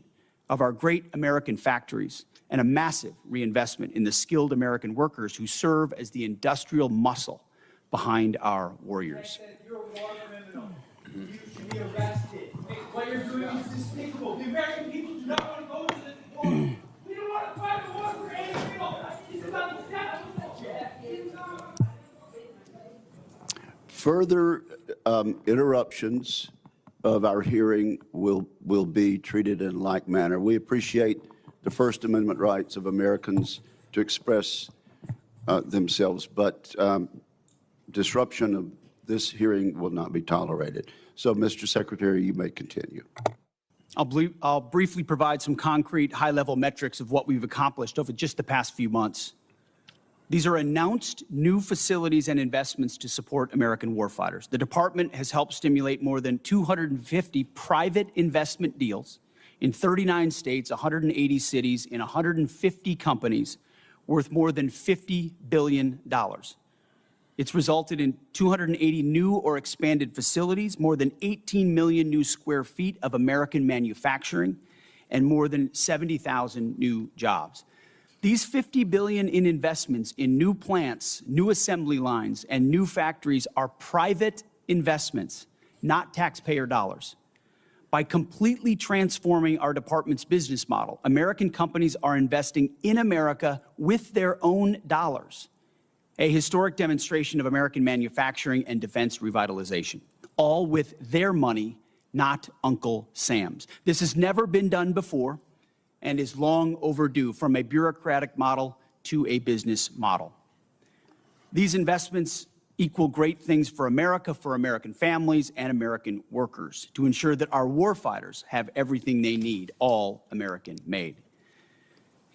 of our great American factories and a massive reinvestment in the skilled American workers who serve as the industrial muscle behind our warriors. You're a war criminal. You should be arrested. What you're doing is despicable. The American people do not want to go to this war. We don't want to fight a war for Israel. It's about the status quo. Further interruptions of our hearing will be treated in like manner. We appreciate the First Amendment rights of Americans to express themselves, but disruption of this hearing will not be tolerated. So, Mr. Secretary, you may continue. I'll briefly provide some concrete high-level metrics of what we've accomplished over just the past few months. These are announced new facilities and investments to support American warfighters. The department has helped stimulate more than 250 private investment deals in 39 states, 180 cities, in 150 companies worth more than $50 billion. It's resulted in 280 new or expanded facilities, more than 18 million new square feet of American manufacturing, and more than 70,000 new jobs. These $50 billion in investments in new plants, new assembly lines, and new factories are private investments, not taxpayer dollars. By completely transforming our department's business model, American companies are investing in America with their own dollars, a historic demonstration of American manufacturing and defense revitalization, all with their money, not Uncle Sam's. This has never been done before and is long overdue, from a bureaucratic model to a business model. These investments equal great things for America, for American families, and American workers, to ensure that our warfighters have everything they need, all American made.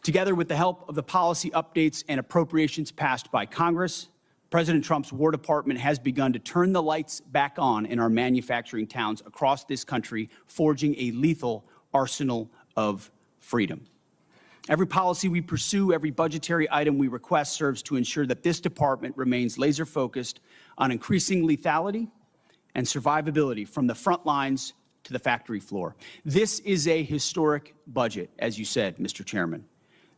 Together with the help of the policy updates and appropriations passed by Congress, President Trump's War Department has begun to turn the lights back on in our manufacturing towns across this country, forging a lethal arsenal of freedom. Every policy we pursue, every budgetary item we request serves to ensure that this department remains laser-focused on increasing lethality and survivability from the front lines to the factory floor. This is a historic budget, as you said, Mr. Chairman.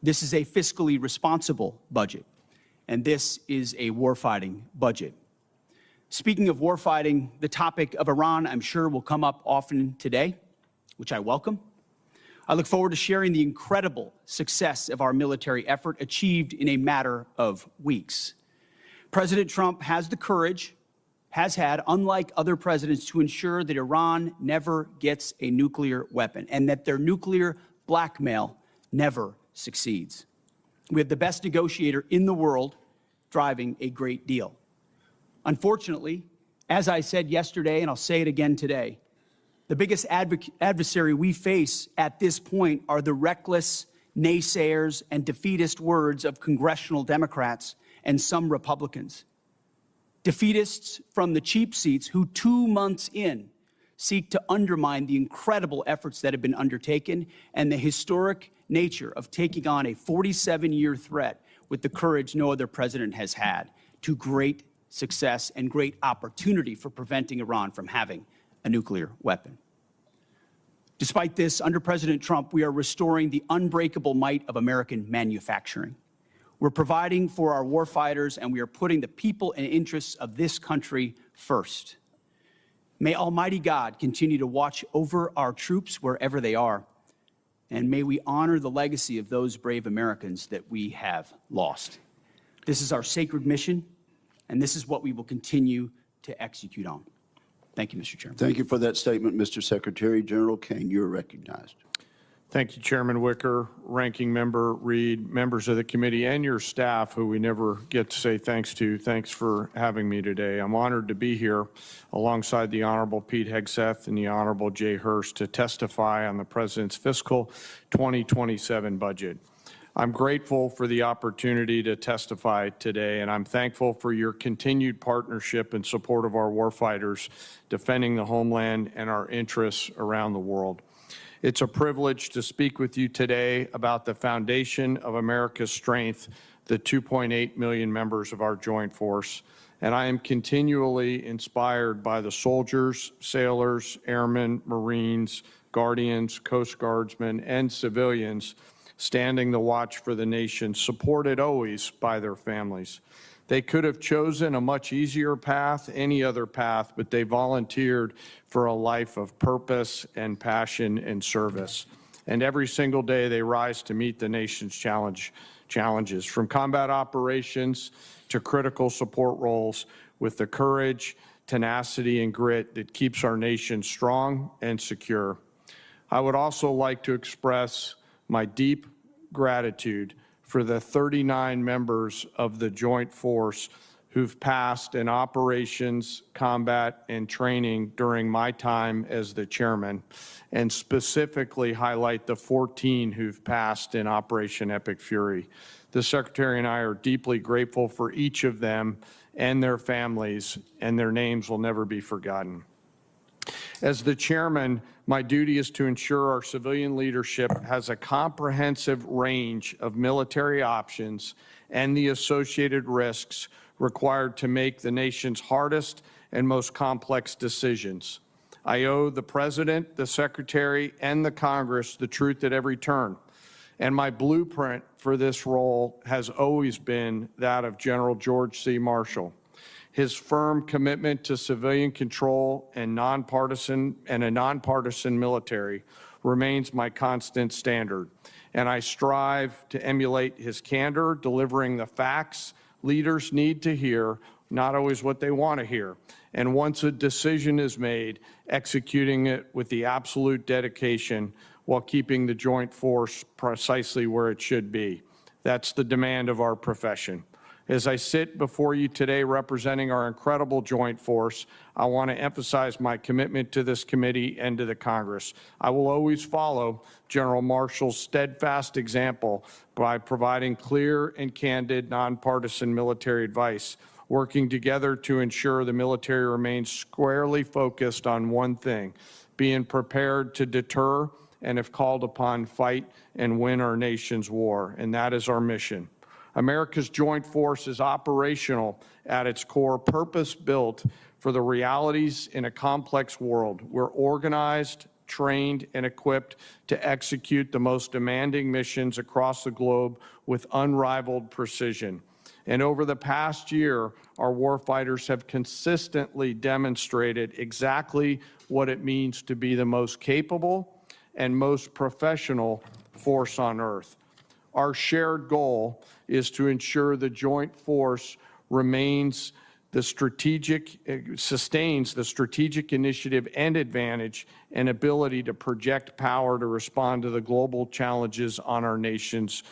This is a fiscally responsible budget, and this is a warfighting budget. Speaking of warfighting, the topic of Iran, I'm sure, will come up often today, which I welcome. I look forward to sharing the incredible success of our military effort achieved in a matter of weeks. President Trump has the courage, has had, unlike other presidents, to ensure that Iran never gets a nuclear weapon and that their nuclear blackmail never succeeds. We have the best negotiator in the world driving a great deal. Unfortunately, as I said yesterday, and I'll say it again today, the biggest adversary we face at this point are the reckless naysayers and defeatist words of congressional Democrats and some Republicans. Defeatists from the cheap seats who 2 months in seek to undermine the incredible efforts that have been undertaken and the historic nature of taking on a 47-year threat with the courage no other president has had, to great success and great opportunity for preventing Iran from having a nuclear weapon. Despite this, under President Trump, we are restoring the unbreakable might of American manufacturing. We're providing for our warfighters, and we are putting the people and interests of this country first. May Almighty God continue to watch over our troops wherever they are, and may we honor the legacy of those brave Americans that we have lost. This is our sacred mission, and this is what we will continue to execute on. Thank you, Mr. Chairman. Thank you for that statement, Mr. Secretary. General Caine, you're recognized. Thank you, Chairman Wicker, Ranking Member Reed, members of the committee, and your staff, who we never get to say thanks to. Thanks for having me today. I'm honored to be here alongside the Honorable Pete Hegseth and the Honorable Jay Hurst to testify on the President's fiscal 2027 budget. I'm grateful for the opportunity to testify today, and I'm thankful for your continued partnership and support of our warfighters defending the homeland and our interests around the world. It's a privilege to speak with you today about the foundation of America's strength, the 2.8 million members of our joint force. And I am continually inspired by the soldiers, sailors, airmen, Marines, Guardians, Coast Guardsmen, and civilians standing the watch for the nation, supported always by their families. They could have chosen a much easier path, any other path, but they volunteered for a life of purpose and passion and service. And every single day they rise to meet the nation's challenges, from combat operations to critical support roles, with the courage, tenacity, and grit that keeps our nation strong and secure. I would also like to express my deep gratitude for the 39 members of the Joint Force who've passed in operations, combat, and training during my time as the chairman, and specifically highlight the 14 who've passed in Operation Epic Fury. The Secretary and I are deeply grateful for each of them and their families, and their names will never be forgotten. As the chairman, my duty is to ensure our civilian leadership has a comprehensive range of military options and the associated risks required to make the nation's hardest and most complex decisions. I owe the President, the Secretary, and the Congress the truth at every turn. And my blueprint for this role has always been that of General George C. Marshall. His firm commitment to civilian control and a nonpartisan military remains my constant standard. And I strive to emulate his candor, delivering the facts leaders need to hear, not always what they want to hear. And once a decision is made, executing it with the absolute dedication while keeping the joint force precisely where it should be. That's the demand of our profession. As I sit before you today representing our incredible joint force, I want to emphasize my commitment to this committee and to the Congress. I will always follow General Marshall's steadfast example by providing clear and candid nonpartisan military advice, working together to ensure the military remains squarely focused on one thing, being prepared to deter and, if called upon, fight and win our nation's war. And that is our mission. America's joint force is operational at its core, purpose-built for the realities in a complex world. We're organized, trained, and equipped to execute the most demanding missions across the globe with unrivaled precision. And over the past year, our warfighters have consistently demonstrated exactly what it means to be the most capable and most professional force on earth. Our shared goal is to ensure the joint force sustains the strategic initiative and advantage and ability to project power to respond to the global challenges on our nation's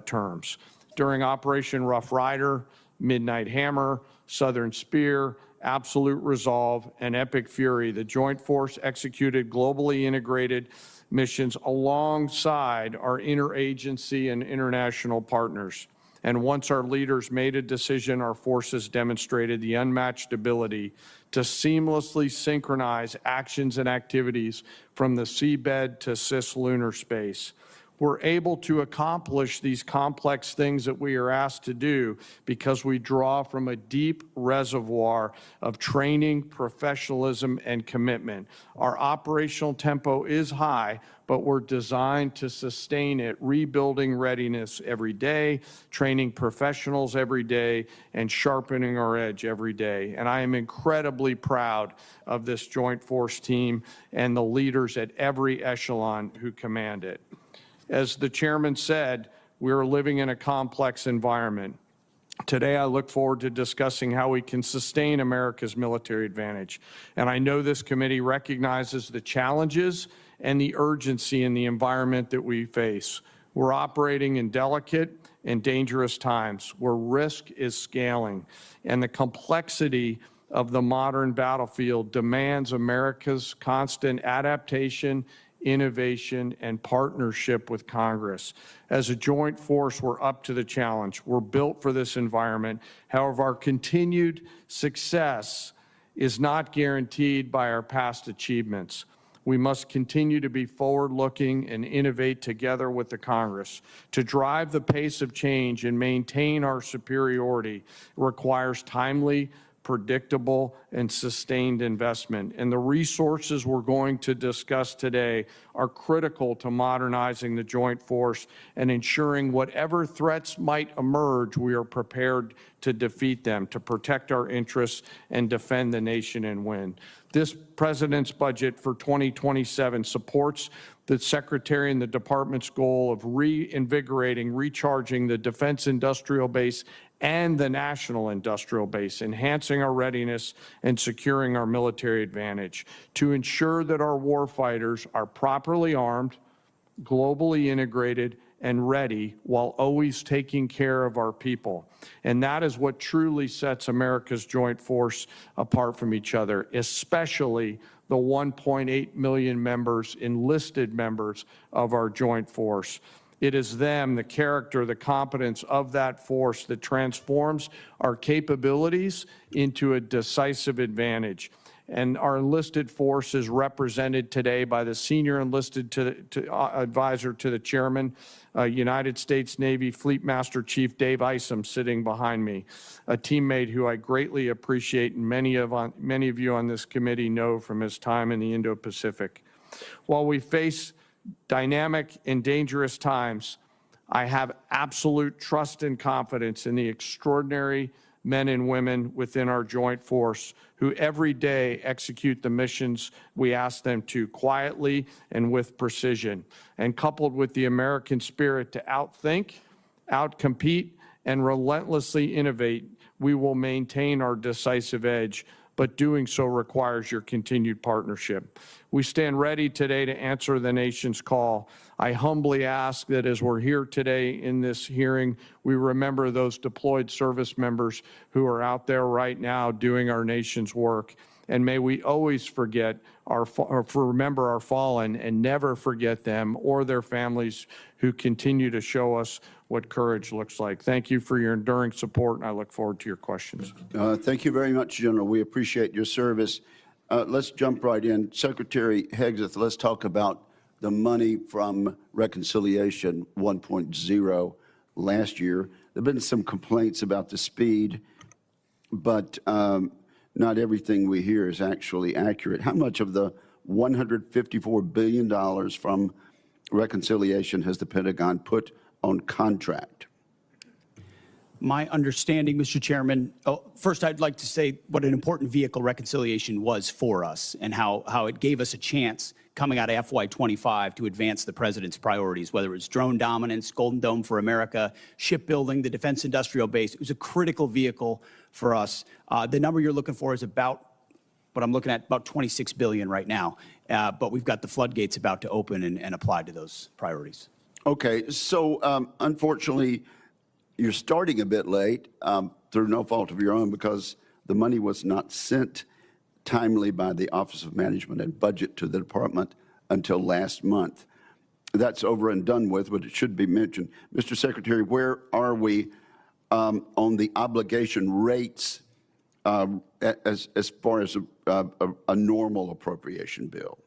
terms. During Operation Rough Rider, Midnight Hammer, Southern Spear, Absolute Resolve, and Epic Fury, the joint force executed globally integrated missions alongside our interagency and international partners. And once our leaders made a decision, our forces demonstrated the unmatched ability to seamlessly synchronize actions and activities from the seabed to cislunar space. We're able to accomplish these complex things that we are asked to do because we draw from a deep reservoir of training, professionalism, and commitment. Our operational tempo is high, but we're designed to sustain it, rebuilding readiness every day, training professionals every day, and sharpening our edge every day. And I am incredibly proud of this joint force team and the leaders at every echelon who command it. As the chairman said, we are living in a complex environment. Today, I look forward to discussing how we can sustain America's military advantage. And I know this committee recognizes the challenges and the urgency in the environment that we face. We're operating in delicate and dangerous times where risk is scaling, and the complexity of the modern battlefield demands America's constant adaptation, innovation, and partnership with Congress. As a joint force, we're up to the challenge. We're built for this environment. However, our continued success is not guaranteed by our past achievements. We must continue to be forward-looking and innovate together with the Congress. To drive the pace of change and maintain our superiority requires timely, predictable, and sustained investment. And the resources we're going to discuss today are critical to modernizing the joint force and ensuring whatever threats might emerge, we are prepared to defeat them, to protect our interests and defend the nation and win. This President's budget for 2027 supports the Secretary and the Department's goal of reinvigorating, recharging the defense industrial base and the national industrial base, enhancing our readiness and securing our military advantage to ensure that our warfighters are properly armed, globally integrated, and ready while always taking care of our people. And that is what truly sets America's joint force apart from each other, especially the 1.8 million members, enlisted members of our joint force. It is them, the character, the competence of that force that transforms our capabilities into a decisive advantage. And our enlisted force is represented today by the senior enlisted advisor to the chairman, United States Navy Fleet Master Chief Dave Isom, sitting behind me, a teammate who I greatly appreciate and many of you on this committee know from his time in the Indo-Pacific. While we face dynamic and dangerous times, I have absolute trust and confidence in the extraordinary men and women within our joint force who every day execute the missions we ask them to quietly and with precision. And coupled with the American spirit to outthink, outcompete, and relentlessly innovate, we will maintain our decisive edge, but doing so requires your continued partnership. We stand ready today to answer the nation's call. I humbly ask that as we're here today in this hearing, we remember those deployed service members who are out there right now doing our nation's work. And may we always remember our fallen and never forget them or their families who continue to show us what courage looks like. Thank you for your enduring support, and I look forward to your questions. Thank you very much, General. We appreciate your service. Let's jump right in. Secretary Hegseth, let's talk about the money from Reconciliation 1.0 last year. There have been some complaints about the speed, but not everything we hear is actually accurate. How much of the $154 billion from Reconciliation has the Pentagon put on contract? My understanding, Mr. Chairman, first I'd like to say what an important vehicle Reconciliation was for us and how it gave us a chance coming out of FY25 to advance the president's priorities, whether it's drone dominance, Golden Dome for America, shipbuilding, the defense industrial base. It was a critical vehicle for us. The number you're looking for is about, what I'm looking at, about $26 billion right now. But we've got the floodgates about to open and apply to those priorities. Okay, so unfortunately, you're starting a bit late through no fault of your own because the money was not sent timely by the Office of Management and Budget to the department until last month. That's over and done with, but it should be mentioned. Mr. Secretary, where are we on the obligation rates as far as a normal appropriation bill?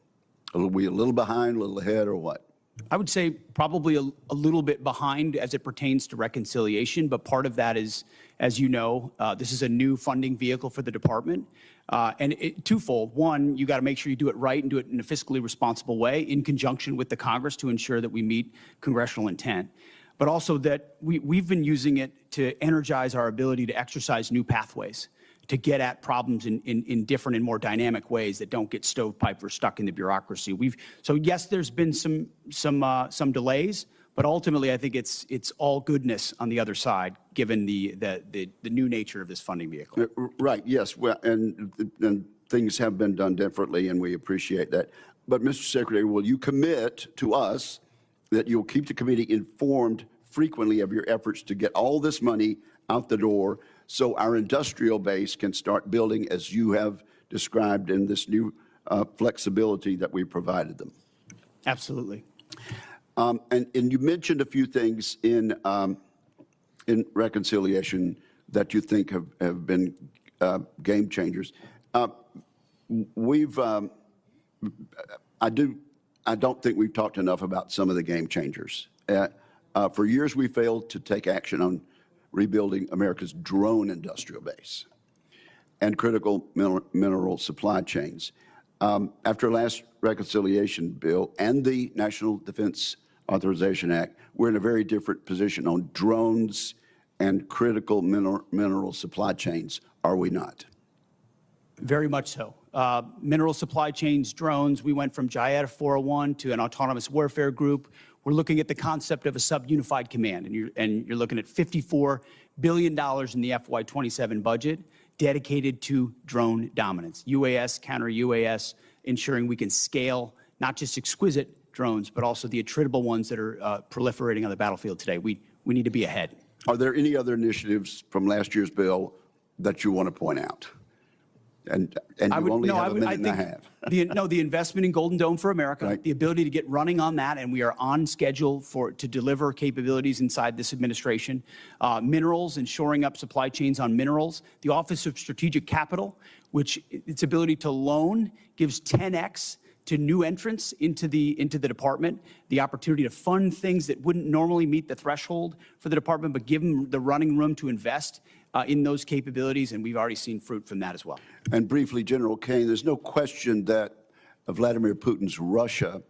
Are we a little behind, a little ahead, or what? I would say probably a little bit behind as it pertains to Reconciliation, but part of that is, as you know, this is a new funding vehicle for the department. And twofold. One, you got to make sure you do it right and do it in a fiscally responsible way in conjunction with the Congress to ensure that we meet congressional intent. But also that we've been using it to energize our ability to exercise new pathways, to get at problems in different and more dynamic ways that don't get stovepiped or stuck in the bureaucracy. So yes, there's been some delays, but ultimately I think it's all goodness on the other side, given the new nature of this funding vehicle. Right. Yes. Well, and things have been done differently, and we appreciate that. But Mr. Secretary, will you commit to us that you'll keep the committee informed frequently of your efforts to get all this money out the door, so our industrial base can start building as you have described in this new flexibility that we provided them? Absolutely. And you mentioned a few things in Reconciliation that you think have been game changers. I don't think we've talked enough about some of the game changers. For years, we failed to take action on rebuilding America's drone industrial base and critical mineral supply chains. After last Reconciliation bill and the National Defense Authorization Act, we're in a very different position on drones and critical mineral supply chains, are we not? Very much so. Mineral supply chains, drones, we went from JIATA 401 to an autonomous warfare group. We're looking at the concept of a sub-unified command, and you're looking at $54 billion in the FY27 budget dedicated to drone dominance, UAS, counter-UAS, ensuring we can scale not just exquisite drones, but also the attritable ones that are proliferating on the battlefield today. We need to be ahead. Are there any other initiatives from last year's bill that you want to point out? And you only have a minute and a half. The investment in Golden Dome for America, Right. the ability to get running on that, and we are on schedule to deliver capabilities inside this administration. Minerals and shoring up supply chains on minerals. The Office of Strategic Capital, which its ability to loan gives 10x to new entrants into the department, the opportunity to fund things that wouldn't normally meet the threshold for the department, but give them the running room to invest in those capabilities, and we've already seen fruit from that as well. And briefly, General Caine, there's no question that Vladimir Putin's Russia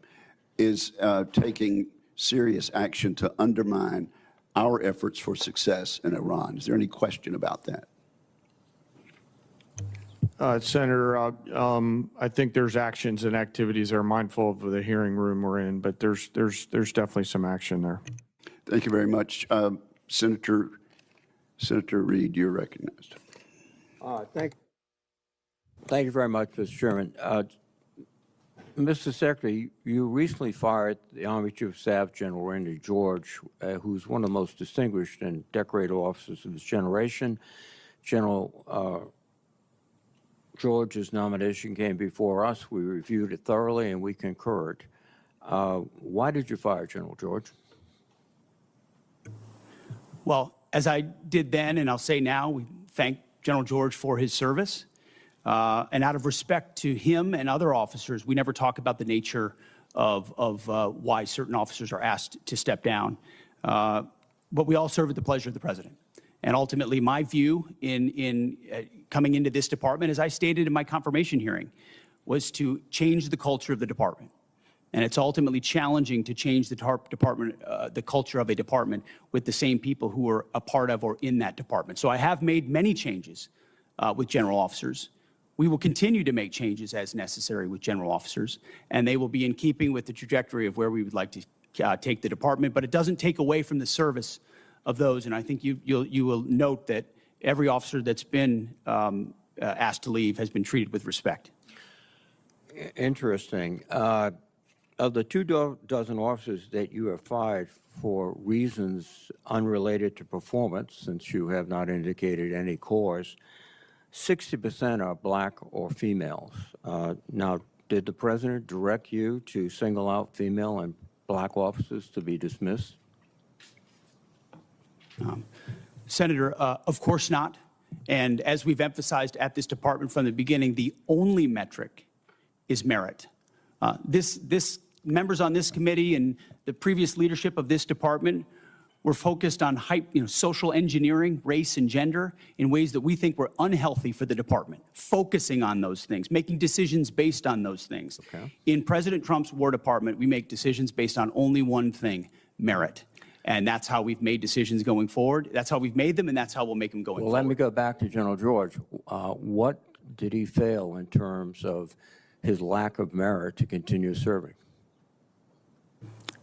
is taking serious action to undermine our efforts for success in Iran. Is there any question about that? Senator, I think there's actions and activities that are mindful of the hearing room we're in, but there's definitely some action there. Thank you very much. Senator Reid, you're recognized. Thank you very much, Mr. Chairman. Mr. Secretary, you recently fired the Army Chief of Staff, General Randy George, who's one of the most distinguished and decorated officers of his generation. General George's nomination came before us. We reviewed it thoroughly, and we concurred. Why did you fire General George? Well, as I did then, and I'll say now, we thank General George for his service. And out of respect to him and other officers, we never talk about the nature of why certain officers are asked to step down. But we all serve at the pleasure of the president. And ultimately, my view in coming into this department, as I stated in my confirmation hearing, was to change the culture of the department. And it's ultimately challenging to change the department, the culture of a department with the same people who are a part of or in that department. So I have made many changes with general officers. We will continue to make changes as necessary with general officers, and they will be in keeping with the trajectory of where we would like to take the department. But it doesn't take away from the service of those. And I think you will note that every officer that's been asked to leave has been treated with respect. Interesting. Of the 24 officers that you have fired for reasons unrelated to performance, since you have not indicated any cause, 60% are black or females. Now, did the president direct you to single out female and black officers to be dismissed? Senator, of course not. And as we've emphasized at this department from the beginning, the only metric is merit. Members on this committee and the previous leadership of this department were focused on social engineering, race and gender in ways that we think were unhealthy for the department, focusing on those things, making decisions based on those things. Okay. In President Trump's War Department, we make decisions based on only one thing, merit. And that's how we've made decisions going forward. That's how we've made them, and that's how we'll make them going forward. Well, let me go back to General George. What did he fail in terms of his lack of merit to continue serving?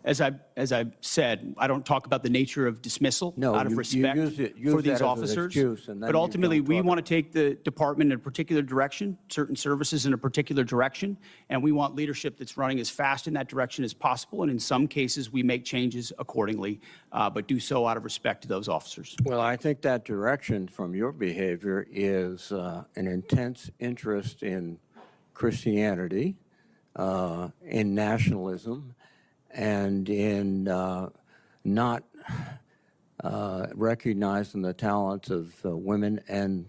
As I said, I don't talk about the nature of dismissal out of respect for these officers. But ultimately, we want to take the department in a particular direction, certain services in a particular direction, and we want leadership that's running as fast in that direction as possible. And in some cases, we make changes accordingly, but do so out of respect to those officers. Well, I think that direction from your behavior is an intense interest in Christianity, in nationalism, and in not recognizing the talents of women and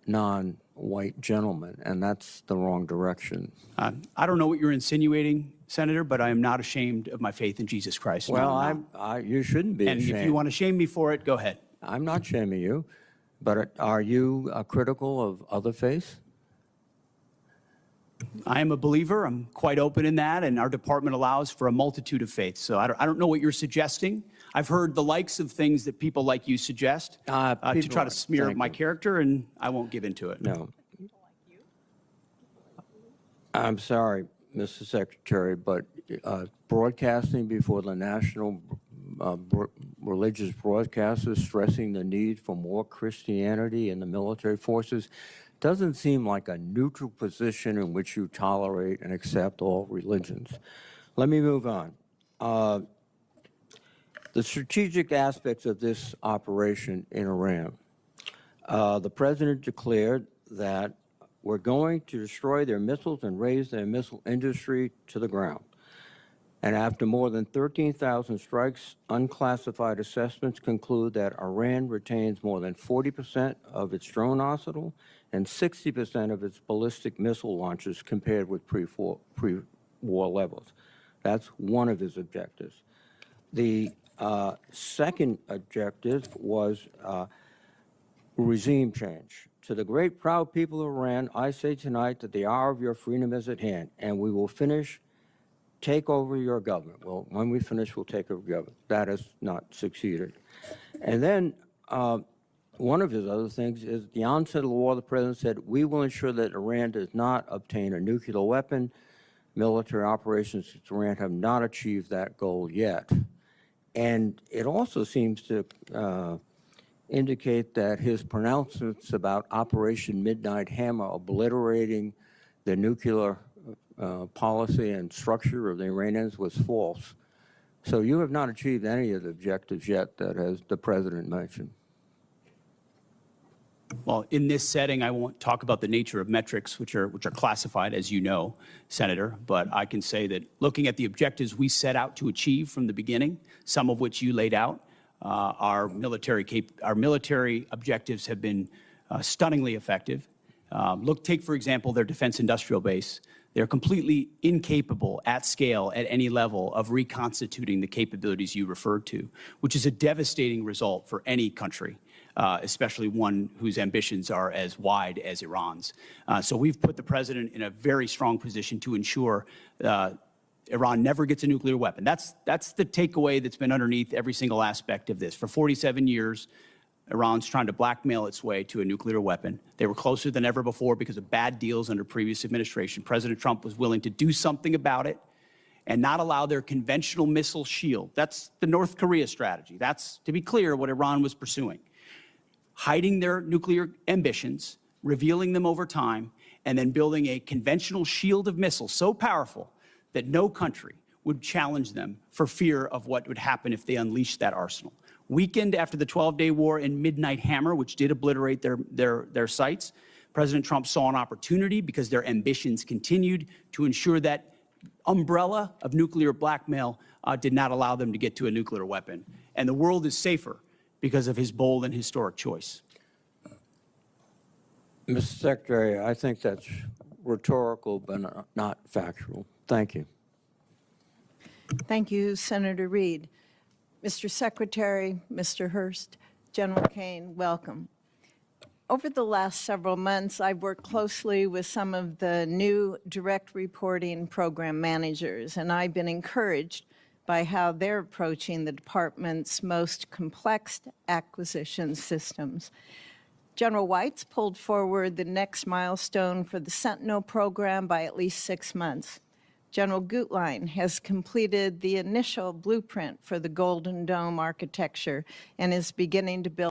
non-white gentlemen, and that's the wrong direction. I don't know what you're insinuating, Senator, but I am not ashamed of my faith in Jesus Christ. Well, you shouldn't be ashamed. And if you want to shame me for it, go ahead. I'm not shaming you, but are you critical of other faiths? I am a believer. I'm quite open in that, and our department allows for a multitude of faiths. So I don't know what you're suggesting. I've heard the likes of things that people like you suggest to try to smear my character, and I won't give into it. No. I'm sorry, Mr. Secretary, but broadcasting before the national religious broadcasters stressing the need for more Christianity in the military forces doesn't seem like a neutral position in which you tolerate and accept all religions. Let me move on. The strategic aspects of this operation in Iran. The president declared that we're going to destroy their missiles and raise their missile industry to the ground. And after more than 13,000 strikes, unclassified assessments conclude that Iran retains more than 40% of its drone arsenal and 60% of its ballistic missile launches compared with pre-war levels. That's one of his objectives. The second objective was regime change. To the great proud people of Iran, I say tonight that the hour of your freedom is at hand, and we will take over your government. Well, when we finish, we'll take over government. That has not succeeded. And then one of his other things is at the onset of the war, the president said, we will ensure that Iran does not obtain a nuclear weapon. Military operations in Iran have not achieved that goal yet. And it also seems to indicate that his pronouncements about Operation Midnight Hammer obliterating the nuclear policy and structure of the Iranians was false. So you have not achieved any of the objectives yet that has the president mentioned. Well, in this setting, I won't talk about the nature of metrics, which are classified, as you know, Senator. But I can say that looking at the objectives we set out to achieve from the beginning, some of which you laid out, our military objectives have been stunningly effective. Take, for example, their defense industrial base. They're completely incapable at scale at any level of reconstituting the capabilities you referred to, which is a devastating result for any country, especially one whose ambitions are as wide as Iran's. So we've put the president in a very strong position to ensure Iran never gets a nuclear weapon. That's the takeaway that's been underneath every single aspect of this. For 47 years, Iran's trying to blackmail its way to a nuclear weapon. They were closer than ever before because of bad deals under previous administration. President Trump was willing to do something about it and not allow their conventional missile shield. That's the North Korea strategy. That's, to be clear, what Iran was pursuing. Hiding their nuclear ambitions, revealing them over time, and then building a conventional shield of missiles so powerful that no country would challenge them for fear of what would happen if they unleashed that arsenal. Weakened after the 12-day war in Midnight Hammer, which did obliterate their sites, President Trump saw an opportunity because their ambitions continued to ensure that umbrella of nuclear blackmail did not allow them to get to a nuclear weapon. And the world is safer because of his bold and historic choice. Mr. Secretary, I think that's rhetorical but not factual. Thank you. Thank you, Senator Reid. Mr. Secretary, Mr. Hurst, General Caine, welcome. Over the last several months, I've worked closely with some of the new direct reporting program managers, and I've been encouraged by how they're approaching the department's most complex acquisition systems. General White's pulled forward the next milestone for the Sentinel program by at least 6 months. General Gutlein has completed the initial blueprint for the Golden Dome architecture and is beginning to build